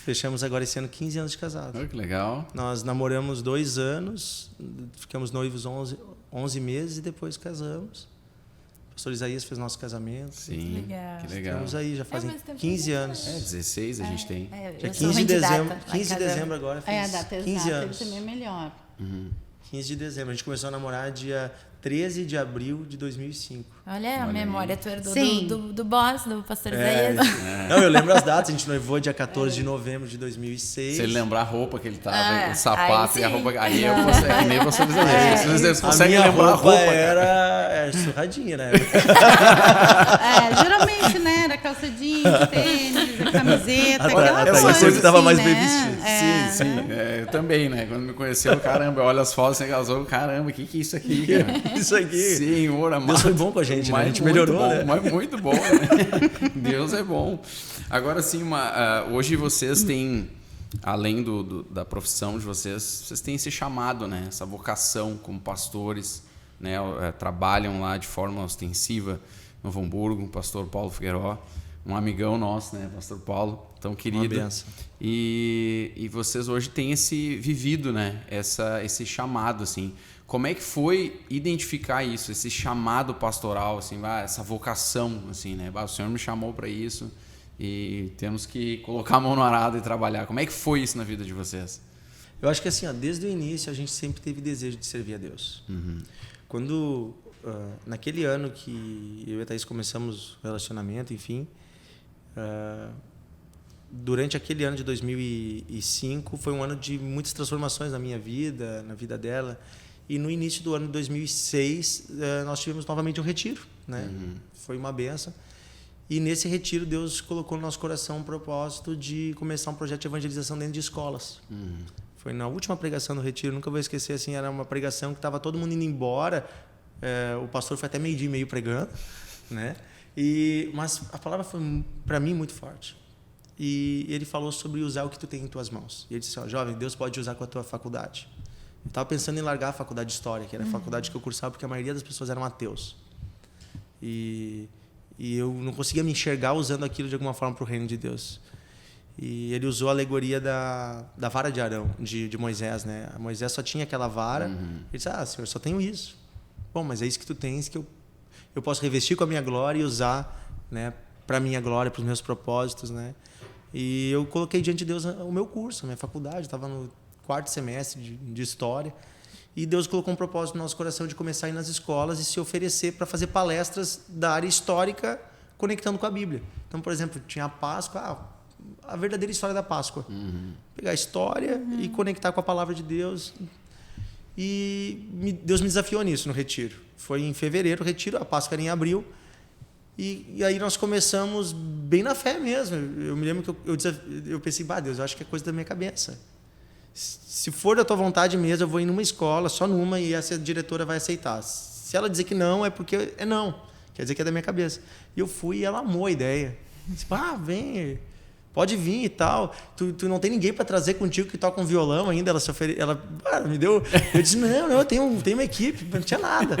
Fechamos agora esse ano 15 anos de casado. Que legal. Nós namoramos 2 anos, ficamos noivos 11 meses e depois casamos. O pastor Isaías fez nosso casamento. Sim, que legal. Estamos aí, já fazem 15 anos. 16 a gente tem. Já 15 de dezembro. 15 de dezembro agora. A data 15 exata, anos. ele também é melhor. 15 de dezembro. A gente começou a namorar dia 13 de abril de 2005. Olha a memória, tu herdou do boss, do pastor Isaías. Não, eu lembro as datas. A gente noivou dia 14 de novembro de 2006. Se ele lembrar a roupa que ele tava, o sapato e a roupa... Aí eu consigo, que nem o pastor Isaías. Vocês conseguem lembrar a roupa? Era surradinha, né? Geralmente, né? Era calça jeans, tênis, camiseta, aquela coisa. Essa coisa que tava mais bem vestida. Sim. Eu também, né? Quando me conheceu, caramba, olha as fotos, você casou, caramba, o que é isso aqui, cara? Isso aqui. Senhor amado. Deus foi bom com a gente, né? A gente melhorou, bom, né? Mas muito bom, né? Deus é bom. Agora, sim, hoje vocês têm, além da profissão de vocês têm esse chamado, né? Essa vocação como pastores, né? Trabalham lá de forma ostensiva no Novo Hamburgo, o pastor Paulo Figueiró, um amigão nosso, né? Pastor Paulo, tão querido. Uma benção. E vocês hoje têm vivido, né? Esse chamado, assim. Como é que foi identificar isso, esse chamado pastoral, assim, essa vocação, assim, né? O Senhor me chamou para isso e temos que colocar a mão no arado e trabalhar. Como é que foi isso na vida de vocês? Eu acho que assim, desde o início a gente sempre teve desejo de servir a Deus. Quando, naquele ano que eu e a Thaís começamos o relacionamento, enfim, durante aquele ano de 2005 foi um ano de muitas transformações na minha vida, na vida dela. E no início do ano de 2006, nós tivemos novamente um retiro, né? Foi uma benção. E nesse retiro, Deus colocou no nosso coração um propósito de começar um projeto de evangelização dentro de escolas. Foi na última pregação do retiro, nunca vou esquecer, assim, era uma pregação que estava todo mundo indo embora. O pastor foi até meio-dia e meio pregando, né? Mas a palavra foi, para mim, muito forte. E ele falou sobre usar o que tu tem em tuas mãos. E ele disse, jovem, Deus pode usar com a tua faculdade. Eu estava pensando em largar a faculdade de História, que era a faculdade que eu cursava, porque a maioria das pessoas eram ateus. E eu não conseguia me enxergar usando aquilo de alguma forma para o reino de Deus. E ele usou a alegoria da vara de Arão, de Moisés, né? Moisés só tinha aquela vara. Ele disse, Senhor, só tenho isso. Bom, mas é isso que tu tens, que eu posso revestir com a minha glória e usar, né, para a minha glória, para os meus propósitos, né? E eu coloquei diante de Deus o meu curso, a minha faculdade, estava no 4º semestre de História. E Deus colocou um propósito no nosso coração de começar a ir nas escolas e se oferecer para fazer palestras da área histórica conectando com a Bíblia. Então, por exemplo, tinha a Páscoa, a verdadeira história da Páscoa. Pegar a história e conectar com a palavra de Deus. E Deus me desafiou nisso no retiro. Foi em fevereiro o retiro, a Páscoa era em abril. E aí nós começamos bem na fé mesmo. Eu me lembro que eu pensei, Deus, eu acho que é coisa da minha cabeça. Se for da tua vontade mesmo, eu vou ir numa escola, só numa, e essa diretora vai aceitar. Se ela dizer que não, é porque é não. Quer dizer que é da minha cabeça. E eu fui e ela amou a ideia. Disse, vem, pode vir e tal. Tu não tem ninguém para trazer contigo que toca um violão ainda. Ela me deu. Eu disse, não, eu tenho uma equipe. Não tinha nada.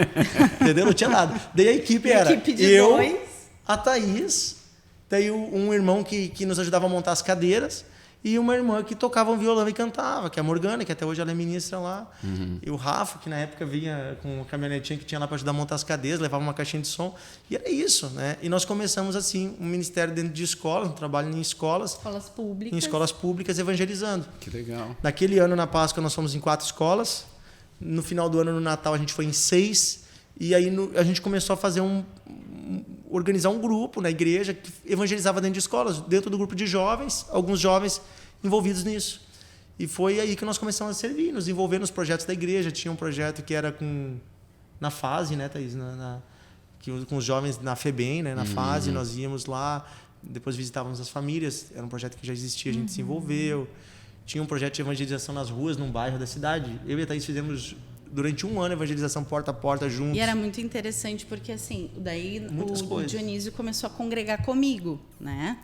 Entendeu? Não tinha nada. Daí a equipe era eu, a Thaís, daí um irmão que nos ajudava a montar as cadeiras, e uma irmã que tocava um violão e cantava, que é a Morgana, que até hoje ela é ministra lá. E o Rafa, que na época vinha com a caminhonetinha que tinha lá para ajudar a montar as cadeiras, levava uma caixinha de som. E era isso, né? E nós começamos assim, um ministério dentro de escolas, um trabalho em escolas. Escolas públicas. Em escolas públicas, evangelizando. Que legal. Naquele ano, na Páscoa, nós fomos em 4 escolas. No final do ano, no Natal, a gente foi em 6. E aí a gente começou a fazer organizar um grupo na igreja que evangelizava dentro de escolas, dentro do grupo de jovens, alguns jovens envolvidos nisso. E foi aí que nós começamos a servir, nos envolver nos projetos da igreja. Tinha um projeto que era na fase, né, Thaís? Com os jovens na FEBEM, né, na fase, nós íamos lá, depois visitávamos as famílias. Era um projeto que já existia, a gente se envolveu. Tinha um projeto de evangelização nas ruas, num bairro da cidade. Eu e a Thaís fizemos durante um ano evangelização porta a porta juntos. E era muito interessante porque assim, daí o Dionísio começou a congregar comigo, né?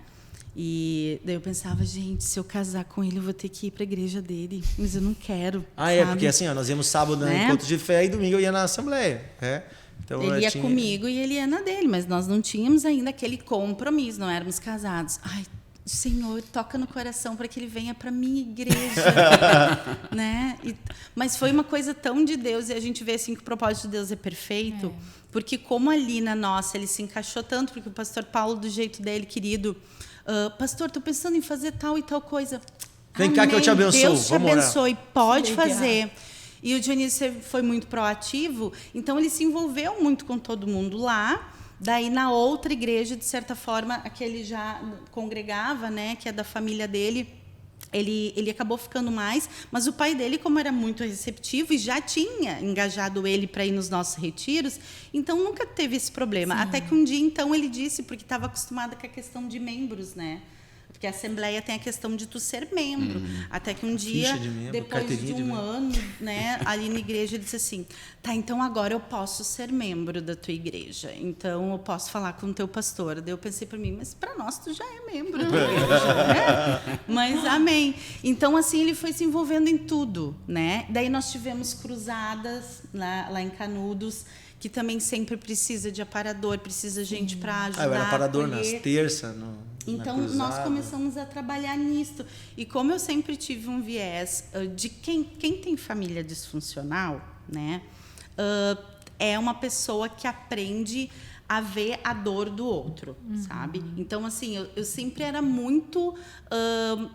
E daí eu pensava, gente, se eu casar com ele, eu vou ter que ir para a igreja dele, mas eu não quero. É, porque assim, nós íamos sábado no encontro de fé e domingo eu ia na assembleia. Então, ele ia comigo e ele ia na dele, mas nós não tínhamos ainda aquele compromisso, não éramos casados. Ai, Senhor, toca no coração para que ele venha para minha igreja, né? Mas foi uma coisa tão de Deus, e a gente vê assim que o propósito de Deus é perfeito, porque como ali na nossa, ele se encaixou tanto, porque o pastor Paulo, do jeito dele, querido, pastor, estou pensando em fazer tal e tal coisa. Vem cá que eu te abençoo. Deus te abençoe, pode fazer. E o Dionísio foi muito proativo, então ele se envolveu muito com todo mundo lá. Daí, na outra igreja, de certa forma, a que ele já congregava, né, que é da família dele, ele acabou ficando mais, mas o pai dele, como era muito receptivo e já tinha engajado ele para ir nos nossos retiros, então nunca teve esse problema. Sim. Até que um dia, então, ele disse, porque estava acostumada com a questão de membros, né? Porque a Assembleia tem a questão de tu ser membro. Até que um dia, depois de um ano, né, ali na igreja, ele disse assim, tá, então agora eu posso ser membro da tua igreja. Então, eu posso falar com o teu pastor. Daí eu pensei para mim, mas para nós tu já é membro da igreja, né? Mas amém. Então, assim, ele foi se envolvendo em tudo, né? Daí nós tivemos cruzadas lá em Canudos, que também sempre precisa de aparador, precisa de gente para ajudar. Eu era aparador nas terças. Então, nós começamos a trabalhar nisso. E como eu sempre tive um viés de quem tem família disfuncional, né, é uma pessoa que aprende a ver a dor do outro, sabe? Então, assim, eu sempre era muito...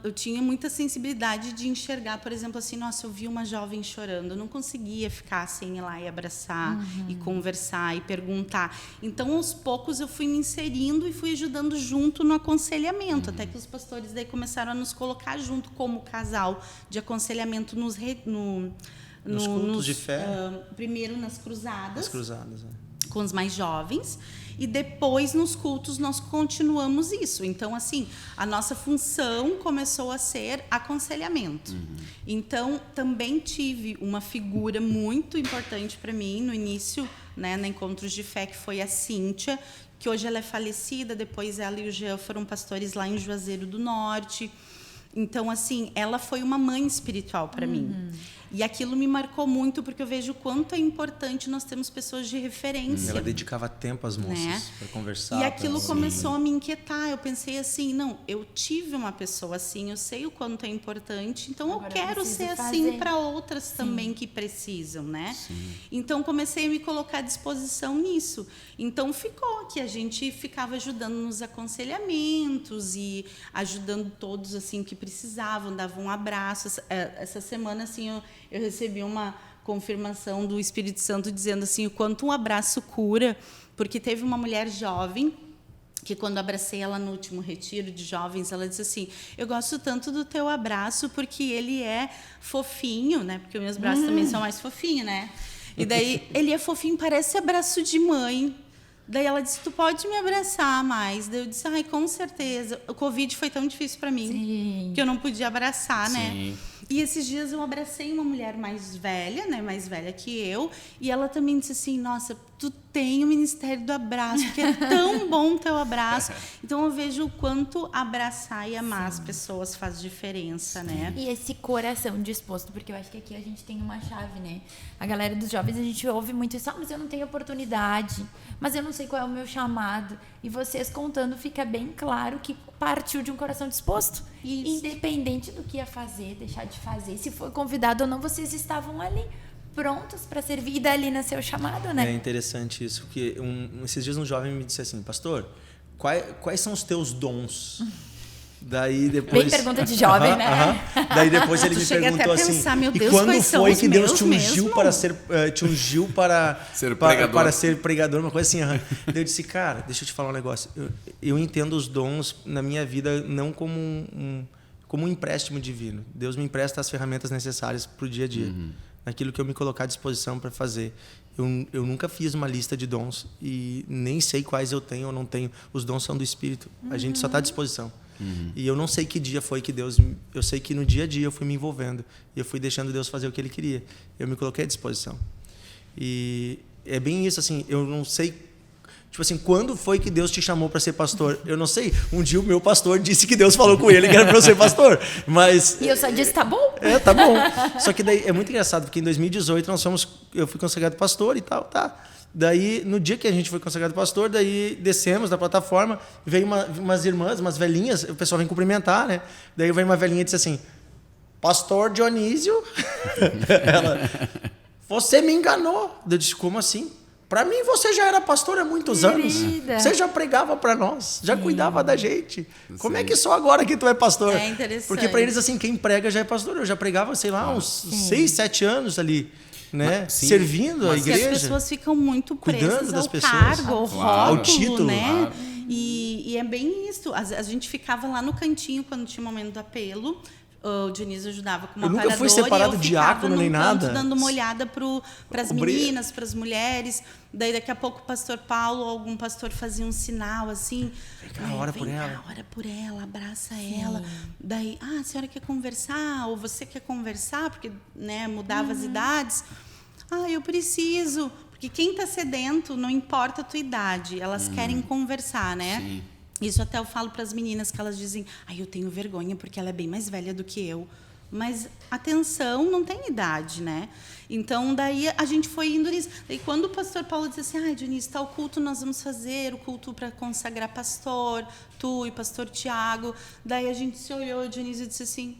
eu tinha muita sensibilidade de enxergar, por exemplo, assim, nossa, eu vi uma jovem chorando, eu não conseguia ficar sem ir lá e abraçar, e conversar, e perguntar. Então, aos poucos, eu fui me inserindo e fui ajudando junto no aconselhamento, até que os pastores daí começaram a nos colocar junto como casal de aconselhamento nos cultos de fé. Primeiro nas cruzadas. Nas cruzadas, com os mais jovens, e depois nos cultos nós continuamos isso. Então, assim, a nossa função começou a ser aconselhamento. Então, também tive uma figura muito importante para mim no início, né, na Encontros de Fé, que foi a Cíntia, que hoje ela é falecida, depois ela e o Jean foram pastores lá em Juazeiro do Norte. Então, assim, ela foi uma mãe espiritual para mim. E aquilo me marcou muito, porque eu vejo o quanto é importante nós termos pessoas de referência. Ela dedicava tempo às moças, né, para conversar. E aquilo começou a me inquietar. Eu pensei assim, não, eu tive uma pessoa assim, eu sei o quanto é importante, então agora eu quero ser assim para outras também que precisam, né? Então, comecei a me colocar à disposição nisso. Então, ficou que a gente ficava ajudando nos aconselhamentos e ajudando todos assim que precisavam, dava um abraço. Essa semana, assim, eu recebi uma confirmação do Espírito Santo dizendo assim, o quanto um abraço cura, porque teve uma mulher jovem que quando abracei ela no último retiro de jovens, ela disse assim, eu gosto tanto do teu abraço porque ele é fofinho, né? Porque os meus braços também são mais fofinhos, né? E daí, ele é fofinho, parece abraço de mãe. Daí ela disse, tu pode me abraçar mais? Daí eu disse, ai, com certeza. O Covid foi tão difícil para mim, Sim. que eu não podia abraçar, Sim. né? E esses dias eu abracei uma mulher mais velha, né? Mais velha que eu. E ela também disse assim, nossa, tu tem o Ministério do Abraço, que é tão bom teu abraço. Então eu vejo o quanto abraçar e amar as pessoas faz diferença, né? E esse coração disposto, porque eu acho que aqui a gente tem uma chave, né? A galera dos jovens, a gente ouve muito isso, mas eu não tenho oportunidade, mas eu não sei qual é o meu chamado. E vocês contando, fica bem claro que partiu de um coração disposto. Isso. Independente do que ia fazer, deixar de fazer, se foi convidado ou não, vocês estavam ali, prontos para servir e dali nasceu o chamado, né? É interessante isso, porque esses dias um jovem me disse assim, pastor, quais são os teus dons? Daí depois... Bem pergunta de jovem, né? Daí depois ele Tu me chega perguntou até a pensar, assim, meu Deus, e quando quais são foi os que Deus meus te ungiu mesmo? para ser, te ungiu Ser para pregador. ser pregador, uma coisa assim. Daí eu disse, cara, deixa eu te falar um negócio, eu entendo os dons na minha vida não como como um empréstimo divino. Deus me empresta as ferramentas necessárias para o dia a dia, naquilo que eu me colocar à disposição para fazer. Eu nunca fiz uma lista de dons e nem sei quais eu tenho ou não tenho. Os dons são do Espírito. A gente só está à disposição. E eu não sei que dia foi que Deus... Eu sei que no dia a dia eu fui me envolvendo. E eu fui deixando Deus fazer o que Ele queria. Eu me coloquei à disposição. E é bem isso, assim, eu não sei... Tipo assim, quando foi que Deus te chamou para ser pastor? Eu não sei. Um dia o meu pastor disse que Deus falou com ele que era para eu ser pastor. Mas... E eu só disse, tá bom? Tá bom. Só que daí é muito engraçado, porque em 2018 eu fui consagrado pastor e tal, tá. Daí, no dia que a gente foi consagrado pastor, daí descemos da plataforma, veio umas irmãs, umas velhinhas, o pessoal vem cumprimentar, né? Daí veio uma velhinha e disse assim, pastor Dionísio, ela, você me enganou. Eu disse, como assim? Para mim, você já era pastor há muitos anos. Você já pregava para nós, já cuidava da gente. Como é que só agora que tu é pastor? É interessante. Porque para eles, assim, quem prega já é pastor. Eu já pregava, sei lá, uns 6, 7 anos ali, né? Servindo a igreja. As pessoas ficam muito Cuidando presas das ao pessoas. cargo, ao rótulo, ao título, né? claro. E é bem isso. A gente ficava lá no cantinho quando tinha o momento do apelo. O Dionísio ajudava com uma Eu nunca paradora. fui separado e eu de ficava diácono num nem canto nada. dando uma olhada para as Cobrir. meninas, para as mulheres. Daí daqui a pouco o pastor Paulo ou algum pastor fazia um sinal assim. Vem cá, ora por ela. Vem cá, ora por ela, abraça ela. Daí, a senhora quer conversar? Ou você quer conversar? Porque, né, mudava as idades. Eu preciso. Porque quem está sedento, não importa a tua idade, elas querem conversar, né? Sim. Isso até eu falo para as meninas, que elas dizem, eu tenho vergonha porque ela é bem mais velha do que eu. Mas atenção, não tem idade, né? Então, daí a gente foi indo nisso. Daí quando o pastor Paulo disse assim, Dionísio, tal culto nós vamos fazer, o culto para consagrar pastor, tu e pastor Tiago. Daí a gente se olhou, o Dionísio disse assim,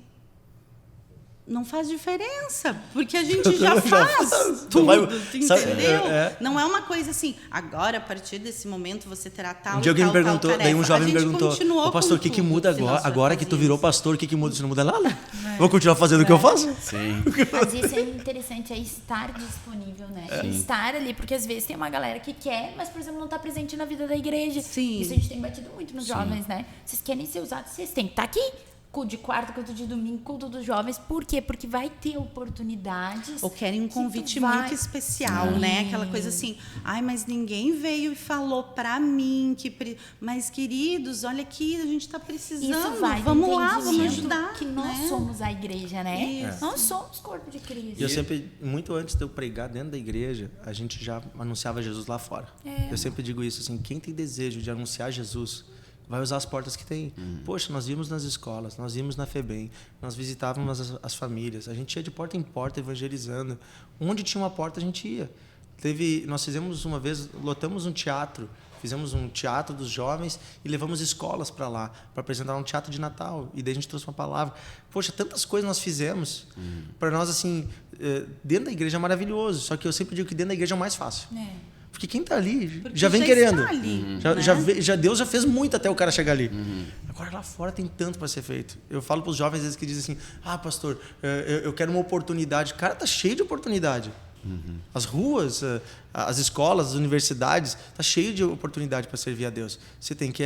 não faz diferença, porque a gente já faz tudo, entendeu? Não é uma coisa assim, agora, a partir desse momento, você terá tal Um dia alguém me perguntou, tarefa. daí um jovem me A gente perguntou, continuou pastor, o com que tudo muda que nós já agora que tu virou fazíamos. pastor, o que muda? Isso não muda nada? Vou continuar fazendo o que eu faço? Sim. Mas isso é interessante, é estar disponível, né? Estar ali, porque às vezes tem uma galera que quer, mas, por exemplo, não está presente na vida da igreja. Sim. Isso a gente tem batido muito nos jovens, né? Vocês querem ser usados, vocês têm que estar aqui. Culto de quarta, culto de domingo, culto dos jovens. Por quê? Porque vai ter oportunidades. Ou querem um que convite tu vai- muito especial, né? Aquela coisa assim, mas ninguém veio e falou pra mim mas queridos, olha aqui, a gente tá precisando. Isso vai do vamos lá, vamos entendimento ajudar. que nós né? somos a igreja, né? Isso. Nós somos corpo de Cristo. E eu sempre, muito antes de eu pregar dentro da igreja, a gente já anunciava Jesus lá fora. Eu sempre digo isso, assim, quem tem desejo de anunciar Jesus, vai usar as portas que tem. Poxa, nós íamos nas escolas, nós íamos na FEBEM, nós visitávamos as famílias, a gente ia de porta em porta evangelizando. Onde tinha uma porta, a gente ia. Nós fizemos uma vez, lotamos um teatro, fizemos um teatro dos jovens e levamos escolas para lá, para apresentar um teatro de Natal. E daí a gente trouxe uma palavra. Poxa, tantas coisas nós fizemos. Para nós, assim, dentro da igreja é maravilhoso, só que eu sempre digo que dentro da igreja é o mais fácil. Porque Porque quem tá ali Porque já vem já querendo. está ali, Deus já fez muito até o cara chegar ali. Agora lá fora tem tanto para ser feito. Eu falo para os jovens às vezes que dizem assim: pastor, eu quero uma oportunidade. Cara, tá cheio de oportunidade. As ruas, as escolas, as universidades, tá cheio de oportunidade para servir a Deus. Você tem que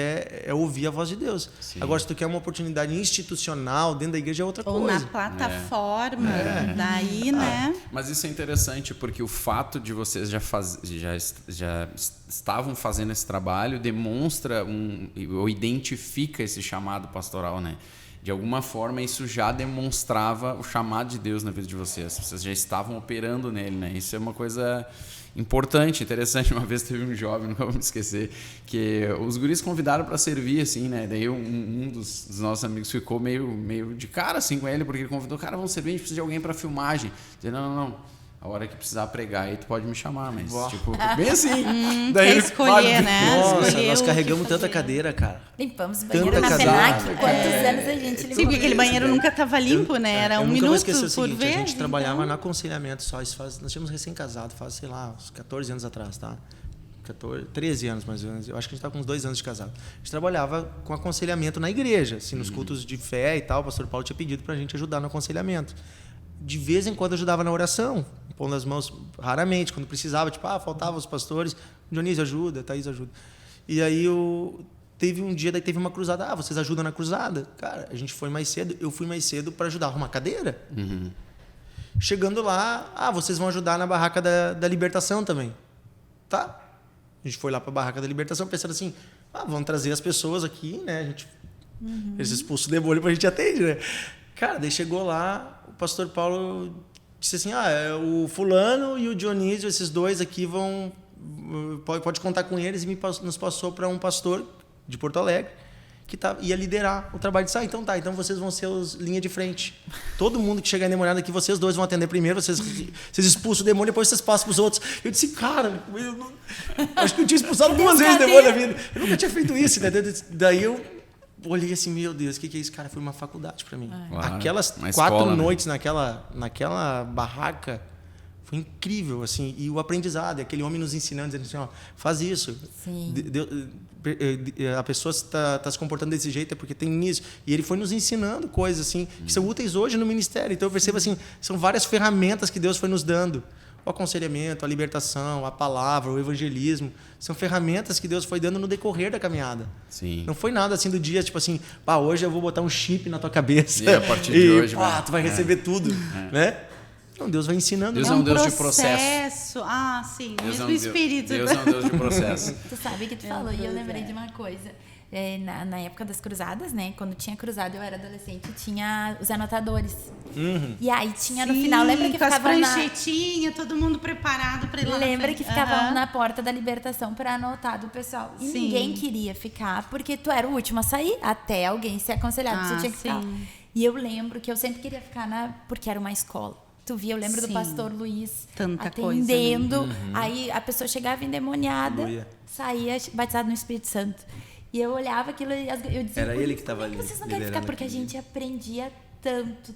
ouvir a voz de Deus. Sim. Agora, se tu quer uma oportunidade institucional dentro da igreja, é outra Ou coisa. na plataforma, daí, né? Mas isso é interessante, porque o fato de vocês já estavam fazendo esse trabalho demonstra ou identifica esse chamado pastoral, né? De alguma forma, isso já demonstrava o chamado de Deus na vida de vocês. Vocês já estavam operando nele, né? Isso é uma coisa importante, interessante. Uma vez teve um jovem, nunca vou me esquecer, que os guris convidaram para servir, assim, né? Daí um dos nossos amigos ficou meio de cara, assim, com ele, porque ele convidou: cara, vamos servir, a gente precisa de alguém para filmagem. Dizendo: não. A hora que precisar pregar aí, tu pode me chamar, mas tipo, bem assim. Daí quer escolher, né? Nossa, nós carregamos tanta cadeira, cara. Limpamos o banheiro na cadeira. FENAC. Quantos anos a gente limpou? Sim, porque aquele banheiro nunca estava limpo, né? Era um minuto por vez. A gente trabalhava no aconselhamento só. Nós tínhamos recém-casado, faz, sei lá, uns 14 anos atrás, tá? 13 anos mais ou menos. Eu acho que a gente estava com uns 2 anos de casado. A gente trabalhava com aconselhamento na igreja, assim, nos cultos de fé e tal. O pastor Paulo tinha pedido para a gente ajudar no aconselhamento. De vez em quando ajudava na oração, pondo as mãos, raramente, quando precisava, tipo, faltavam os pastores, Dionísio ajuda, Thaís ajuda. E aí teve um dia, daí teve uma cruzada, vocês ajudam na cruzada? Cara, a gente foi mais cedo, eu fui mais cedo para ajudar a arrumar cadeira. Chegando lá, vocês vão ajudar na barraca da libertação também. Tá? A gente foi lá para a barraca da libertação pensando assim, vamos trazer as pessoas aqui, né? A gente, eles expulsam o demônio pra gente atender, né? Cara, daí chegou lá, o pastor Paulo disse assim: o fulano e o Dionísio, esses dois aqui pode contar com eles, e nos passou para um pastor de Porto Alegre que ia liderar o trabalho de sair. Então vocês vão ser os linha de frente. Todo mundo que chegar endemoniado aqui, vocês dois vão atender primeiro, vocês expulsam o demônio, depois vocês passam para os outros. Eu disse: cara, acho que eu tinha expulsado 2 vezes o demônio na vida. Eu nunca tinha feito isso, né? Daí eu olhei assim: meu Deus, o que é isso? Cara, foi uma faculdade para mim. Claro, aquelas 4 noites, né? naquela barraca, foi incrível, assim. E o aprendizado, aquele homem nos ensinando, dizendo assim: faz isso. Sim. A pessoa está se comportando desse jeito é porque tem isso. E ele foi nos ensinando coisas assim que são úteis hoje no ministério. Então eu percebo assim, são várias ferramentas que Deus foi nos dando. O aconselhamento, a libertação, a palavra, o evangelismo, são ferramentas que Deus foi dando no decorrer da caminhada. Sim. Não foi nada assim do dia, tipo assim, hoje eu vou botar um chip na tua cabeça e a partir de hoje, tu vai receber tudo, né? Não, Deus vai ensinando. Deus é um Deus de processo. Sim, Deus mesmo espírito. Deus é um Deus de processo. Tu sabe que tu falou, e eu lembrei de uma coisa. Na época das cruzadas, né? Quando tinha cruzada, eu era adolescente, tinha os anotadores. E aí tinha no final, lembra que com ficava as pranchetinhas, todo mundo preparado para ir lá. Lembra que ficavam na porta da libertação para anotar do pessoal. E Sim. ninguém queria ficar, porque tu era o último a sair, até alguém ser aconselhado. Você tinha que ficar. E eu lembro que eu sempre queria ficar porque era uma escola. Tu via, eu lembro do pastor Luiz Tanta atendendo. coisa, né? Aí a pessoa chegava endemoniada, saía batizada no Espírito Santo. E eu olhava aquilo e eu dizia: era ele que estava ali. Vocês não querem ficar? Porque a gente aprendia tanto.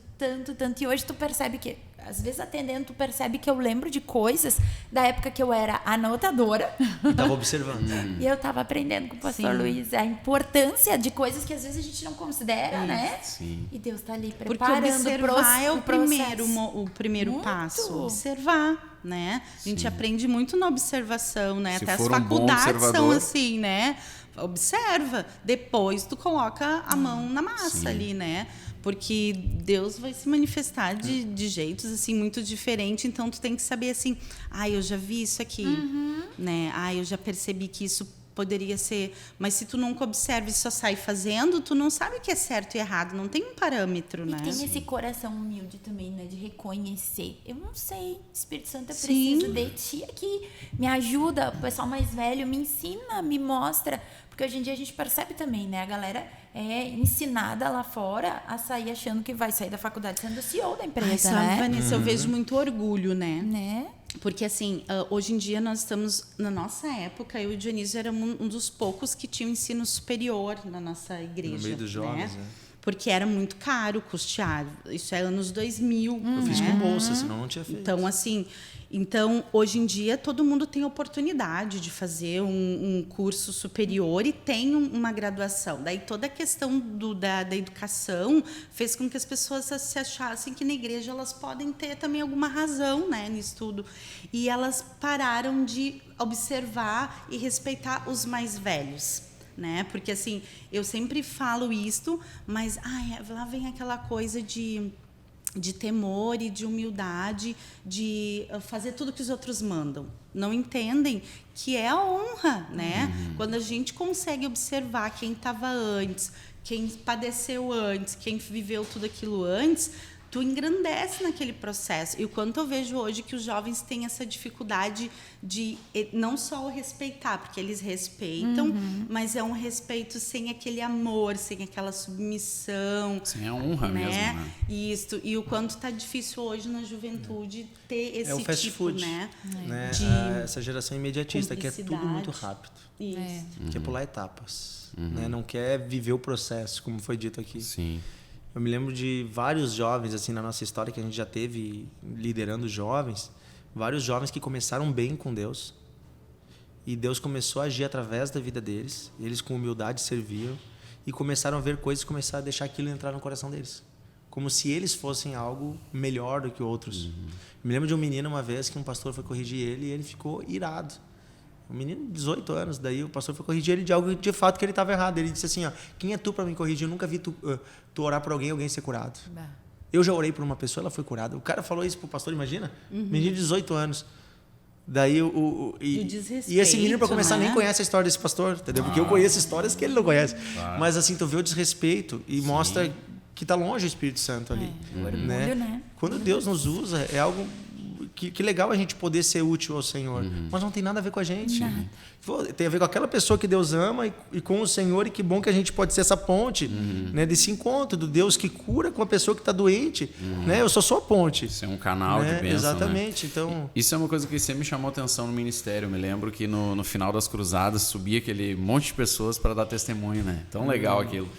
E hoje tu percebe que, às vezes atendendo, tu percebe que eu lembro de coisas da época que eu era anotadora. E estava observando. E eu estava aprendendo com o pastor Luiz a importância de coisas que às vezes a gente não considera, né? Sim. E Deus está ali Porque preparando observar é o primeiro Muito. passo. Observar, né? A gente aprende muito na observação, né? Se Até as for um bom faculdades são observador. assim, né? Observa, depois tu coloca a mão na massa ali, né? Porque Deus vai se manifestar de jeitos assim muito diferentes, então tu tem que saber assim: eu já vi isso aqui, né? Eu já percebi que isso poderia ser, mas se tu nunca observa e só sai fazendo, tu não sabe o que é certo e errado, não tem um parâmetro, né? E tem esse coração humilde também, né? De reconhecer. Eu não sei, Espírito Santo, eu Sim. preciso de ti aqui. Me ajuda, o pessoal mais velho me ensina, me mostra. Porque hoje em dia a gente percebe também, né? A galera é ensinada lá fora a sair achando que vai sair da faculdade sendo CEO da empresa, Sabe, né? Vanessa, eu vejo muito orgulho, Né? Porque, assim, hoje em dia nós estamos... Na nossa época, eu e o Dionísio éramos um dos poucos que tinham ensino superior na nossa igreja. No meio dos jovens, né? porque era muito caro custear. Isso é anos 2000. Eu fiz com bolsa, senão não tinha feito. Então, assim, hoje em dia, todo mundo tem oportunidade de fazer um curso superior e tem uma graduação. Daí, toda a questão da educação fez com que as pessoas se achassem que na igreja elas podem ter também alguma razão, né, nisso tudo. E elas pararam de observar e respeitar os mais velhos. Né? Porque, assim, eu sempre falo isto, mas lá vem aquela coisa de temor e de humildade, de fazer tudo que os outros mandam. Não entendem que é a honra, né? Quando a gente consegue observar quem estava antes, quem padeceu antes, quem viveu tudo aquilo antes, tu engrandece naquele processo. E o quanto eu vejo hoje que os jovens têm essa dificuldade de não só o respeitar, porque eles respeitam, mas é um respeito sem aquele amor, sem aquela submissão. Sem a honra, né? Mesmo, né? Isso. E o quanto está difícil hoje na juventude ter esse o fast tipo, food, né? Essa geração imediatista, que é tudo muito rápido. Isso. Quer pular etapas. Né? Não quer viver o processo, como foi dito aqui. Sim. Eu me lembro de vários jovens, assim, na nossa história, que a gente já teve liderando jovens, vários jovens que começaram bem com Deus, e Deus começou a agir através da vida deles, eles com humildade serviam, e começaram a ver coisas e começaram a deixar aquilo entrar no coração deles, como se eles fossem algo melhor do que outros. Me lembro de um menino uma vez que um pastor foi corrigir ele e ele ficou irado. Um menino de 18 anos, daí o pastor foi corrigir ele de algo de fato que ele estava errado. Ele disse assim, quem é tu para me corrigir? Eu nunca vi tu orar por alguém ser curado. Eu já orei por uma pessoa, ela foi curada. O cara falou isso pro pastor, imagina? Menino de 18 anos. Daí e esse menino, para começar, nem conhece a história desse pastor, entendeu? Porque eu conheço histórias que ele não conhece. Mas assim, tu vê o desrespeito e mostra que está longe o Espírito Santo ali. Orgulho, né? Quando Deus nos usa, é algo... Que legal a gente poder ser útil ao Senhor. Mas não tem nada a ver com a gente. Tem a ver com aquela pessoa que Deus ama e com o Senhor. E que bom que a gente pode ser essa ponte, né, desse encontro do Deus que cura com a pessoa que está doente. Né? Eu sou a ponte. Isso é um canal de bênção. Exatamente. Né? Então... Isso é uma coisa que sempre me chamou a atenção no ministério. Eu me lembro que no final das cruzadas subia aquele monte de pessoas para dar testemunho. Né? Tão legal aquilo.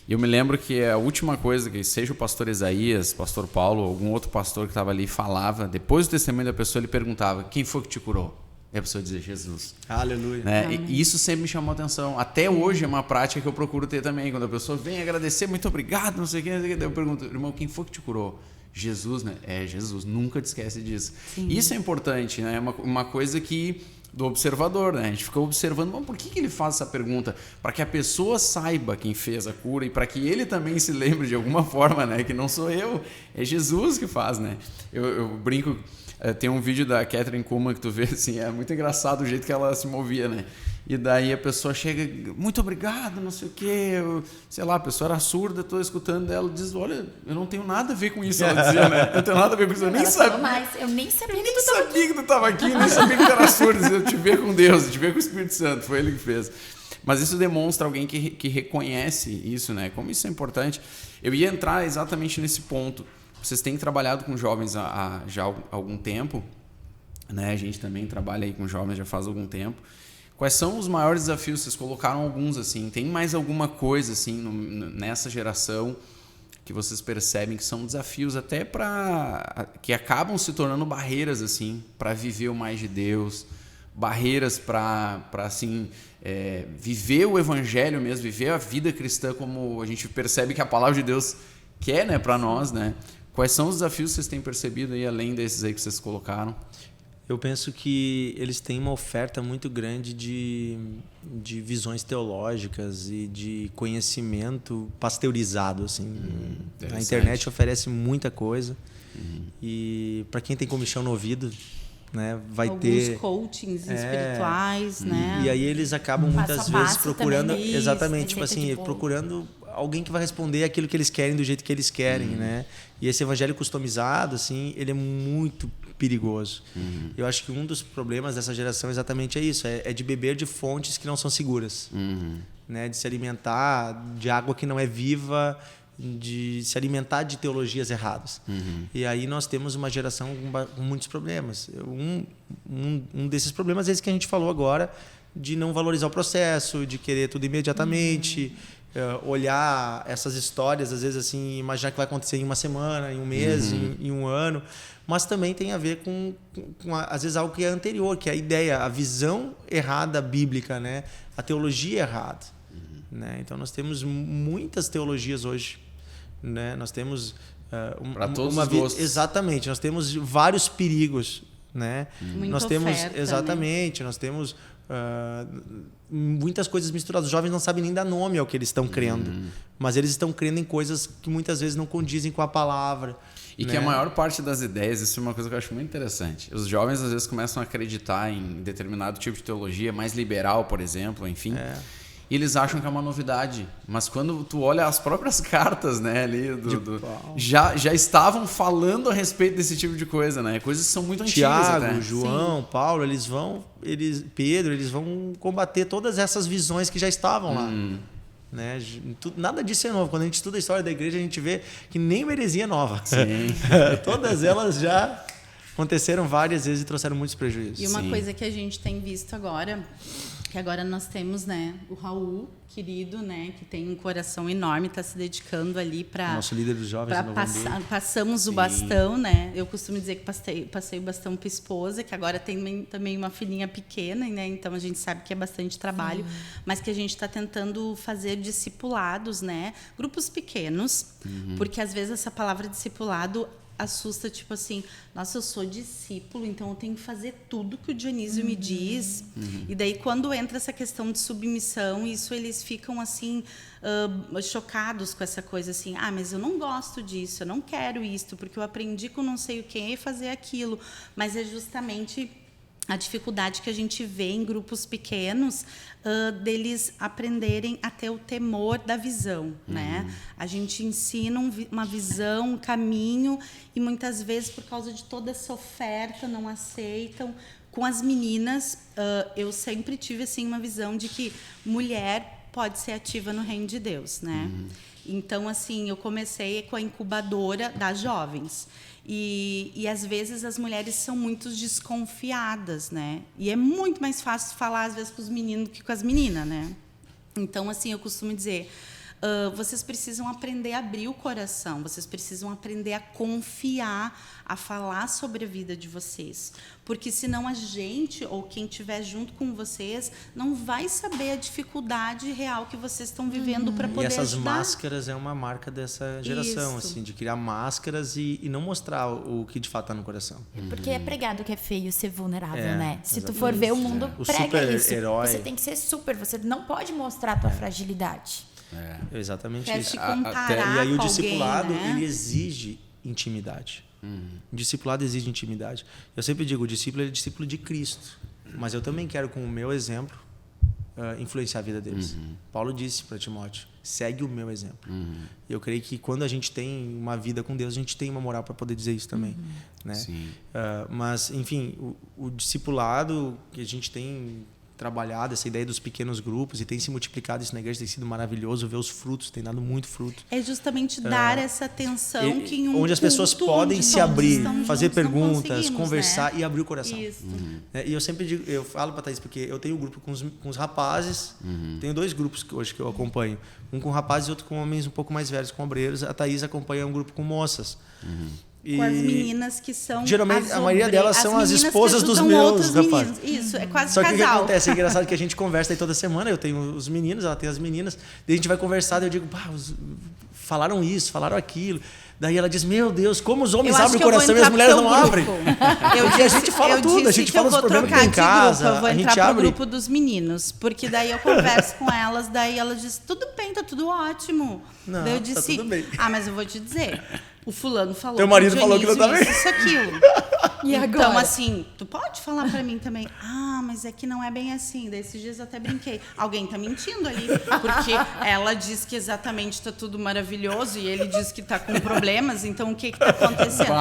E eu me lembro que a última coisa que seja o pastor Isaías, pastor Paulo, algum outro pastor que estava ali falava, depois do testemunho da pessoa, ele perguntava, quem foi que te curou? E a pessoa dizia, Jesus. Aleluia. Né? E isso sempre me chamou a atenção. Até hoje é uma prática que eu procuro ter também. Quando a pessoa vem agradecer, muito obrigado, não sei o que, eu pergunto, irmão, quem foi que te curou? Jesus, né? É Jesus, nunca te esquece disso. Sim. Isso é importante, né? Uma coisa que... do observador, né? A gente fica observando, mas por que ele faz essa pergunta? Para que a pessoa saiba quem fez a cura e para que ele também se lembre de alguma forma, né? Que não sou eu, é Jesus que faz, né? Eu brinco, tem um vídeo da Catherine Kuhlman que tu vê, assim, é muito engraçado o jeito que ela se movia, né? E daí a pessoa chega, muito obrigado, não sei o quê, sei lá, a pessoa era surda, estou escutando dela, diz, olha, eu não tenho nada a ver com isso, ela dizia, né? Eu não tenho nada a ver com isso, eu nem sabia. Eu nem sabia que tu estava aqui, nem sabia que tu era surdo, eu te ver com Deus, eu te ver com o Espírito Santo, foi ele que fez. Mas isso demonstra alguém que reconhece isso, né? Como isso é importante. Eu ia entrar exatamente nesse ponto. Vocês têm trabalhado com jovens já há algum tempo, né? A gente também trabalha aí com jovens já faz algum tempo. Quais são os maiores desafios? Vocês colocaram alguns, assim. Tem mais alguma coisa, assim, nessa geração que vocês percebem que são desafios até que acabam se tornando barreiras, assim, para viver o mais de Deus, barreiras para assim, viver o evangelho mesmo, viver a vida cristã como a gente percebe que a palavra de Deus quer, né, para nós, né? Quais são os desafios que vocês têm percebido aí, além desses aí que vocês colocaram? Eu penso que eles têm uma oferta muito grande de visões teológicas e de conhecimento pasteurizado, assim. A internet oferece muita coisa. E para quem tem comichão no ouvido, né, vai ter alguns coachings espirituais, né? E aí eles acabam muitas vezes procurando, exatamente, tipo assim, tipo... procurando alguém que vai responder aquilo que eles querem do jeito que eles querem, né? E esse evangelho customizado, assim, ele é muito perigoso. Eu acho que um dos problemas dessa geração exatamente é isso, é de beber de fontes que não são seguras, né? De se alimentar de água que não é viva, de se alimentar de teologias erradas. E aí nós temos uma geração com muitos problemas. Um desses problemas é esse que a gente falou agora, de não valorizar o processo, de querer tudo imediatamente, olhar essas histórias, às vezes assim, imaginar que vai acontecer em uma semana, em um mês, em um ano, mas também tem a ver com às vezes algo que é anterior, que é a ideia, a visão errada bíblica, né? A teologia errada. Né? Então nós temos muitas teologias hoje, né? Nós temos para todos os gostos. Exatamente, nós temos vários perigos, né? Nós temos oferta, exatamente, né? Nós temos muitas coisas misturadas. Os jovens não sabem nem dar nome ao que eles estão crendo, mas eles estão crendo em coisas que muitas vezes não condizem com a palavra. E que a maior parte das ideias, isso é uma coisa que eu acho muito interessante. Os jovens às vezes começam a acreditar em determinado tipo de teologia, mais liberal, por exemplo, enfim. E eles acham que é uma novidade. Mas quando tu olha as próprias cartas, né, ali já estavam falando a respeito desse tipo de coisa, né? Coisas que são muito antigas Tiago, até. João, Paulo, Pedro, eles vão combater todas essas visões que já estavam lá. Né? Nada disso é novo. Quando a gente estuda a história da igreja, a gente vê que nem uma heresia nova. Sim. Todas elas já aconteceram várias vezes e trouxeram muitos prejuízos. E uma coisa que a gente tem visto agora, que agora nós temos, né, o Raul, querido, né, que tem um coração enorme, está se dedicando ali para... Nosso líder dos jovens de Novo Hamburgo. Passamos o bastão, né? Eu costumo dizer que passei o bastão para a esposa, que agora tem também uma filhinha pequena, né? Então a gente sabe que é bastante trabalho, mas que a gente está tentando fazer discipulados, né? Grupos pequenos, porque às vezes essa palavra discipulado assusta, tipo assim, nossa, eu sou discípulo, então eu tenho que fazer tudo que o Dionísio me diz. E daí, quando entra essa questão de submissão, isso eles ficam, assim, chocados com essa coisa, assim, mas eu não gosto disso, eu não quero isto, porque eu aprendi com não sei o quê fazer aquilo. Mas é justamente a dificuldade que a gente vê em grupos pequenos deles aprenderem a ter o temor da visão, né? A gente ensina uma visão, um caminho, e muitas vezes, por causa de toda essa oferta, não aceitam. Com as meninas, eu sempre tive assim, uma visão de que mulher pode ser ativa no reino de Deus, né? Então, assim, eu comecei com a incubadora das jovens. E às vezes as mulheres são muito desconfiadas, né? E é muito mais fácil falar às vezes com os meninos do que com as meninas, né? Então, assim, eu costumo dizer, vocês precisam aprender a abrir o coração, vocês precisam aprender a confiar, a falar sobre a vida de vocês, porque senão a gente ou quem estiver junto com vocês não vai saber a dificuldade real que vocês estão vivendo para poder ajudar. E essas máscaras é uma marca dessa geração, assim, de criar máscaras e não mostrar o que de fato está no coração. Porque é pregado que é feio ser vulnerável, né? Se tu exatamente. for ver, o mundo prega isso. Herói. Você tem que ser super, você não pode mostrar a tua fragilidade. Exatamente Quer isso. te comparar E aí o com discipulado, alguém, né? ele exige intimidade. O discipulado exige intimidade. Eu sempre digo, o discípulo é discípulo de Cristo. Mas eu também quero, com o meu exemplo, influenciar a vida deles. Paulo disse para Timóteo, segue o meu exemplo. E eu creio que quando a gente tem uma vida com Deus, a gente tem uma moral para poder dizer isso também. Né? Mas, enfim, o discipulado que a gente tem trabalhado, essa ideia dos pequenos grupos, e tem se multiplicado isso na igreja, tem sido maravilhoso ver os frutos, tem dado muito fruto. É justamente dar essa atenção que em um onde as pessoas culto podem onde se todos abrir, estão fazer juntos, não perguntas, conseguimos, conversar né? e abrir o coração. Isso. E eu sempre digo, eu falo para Thaís, porque eu tenho um grupo com os rapazes, tenho 2 grupos hoje que eu acompanho, um com rapazes e outro com homens um pouco mais velhos, com obreiros. A Thaís acompanha um grupo com moças. Com as meninas que são... Geralmente, a maioria delas são as esposas dos meus rapazes. Isso, é quase Só que casal. o que acontece? É engraçado que a gente conversa aí toda semana, eu tenho os meninos, ela tem as meninas, daí a gente vai conversar, e eu digo, falaram isso, falaram aquilo. Daí ela diz, meu Deus, como os homens abrem o coração e as mulheres não abrem. Porque a gente fala tudo, a gente fala dos problemas que tem em casa, eu vou a gente entrar pro abre... grupo dos meninos, porque daí eu converso com elas, daí elas dizem, tudo bem, tá tudo ótimo. Não, daí eu tá disse, tudo bem. mas eu vou te dizer, o fulano falou Teu marido falou que não tá bem. isso, aquilo. E então, agora? assim, tu pode falar pra mim também, mas é que não é bem assim. Daí esses dias eu até brinquei. Alguém tá mentindo ali, porque ela diz que exatamente tá tudo maravilhoso e ele diz que tá com problemas, então o que tá acontecendo?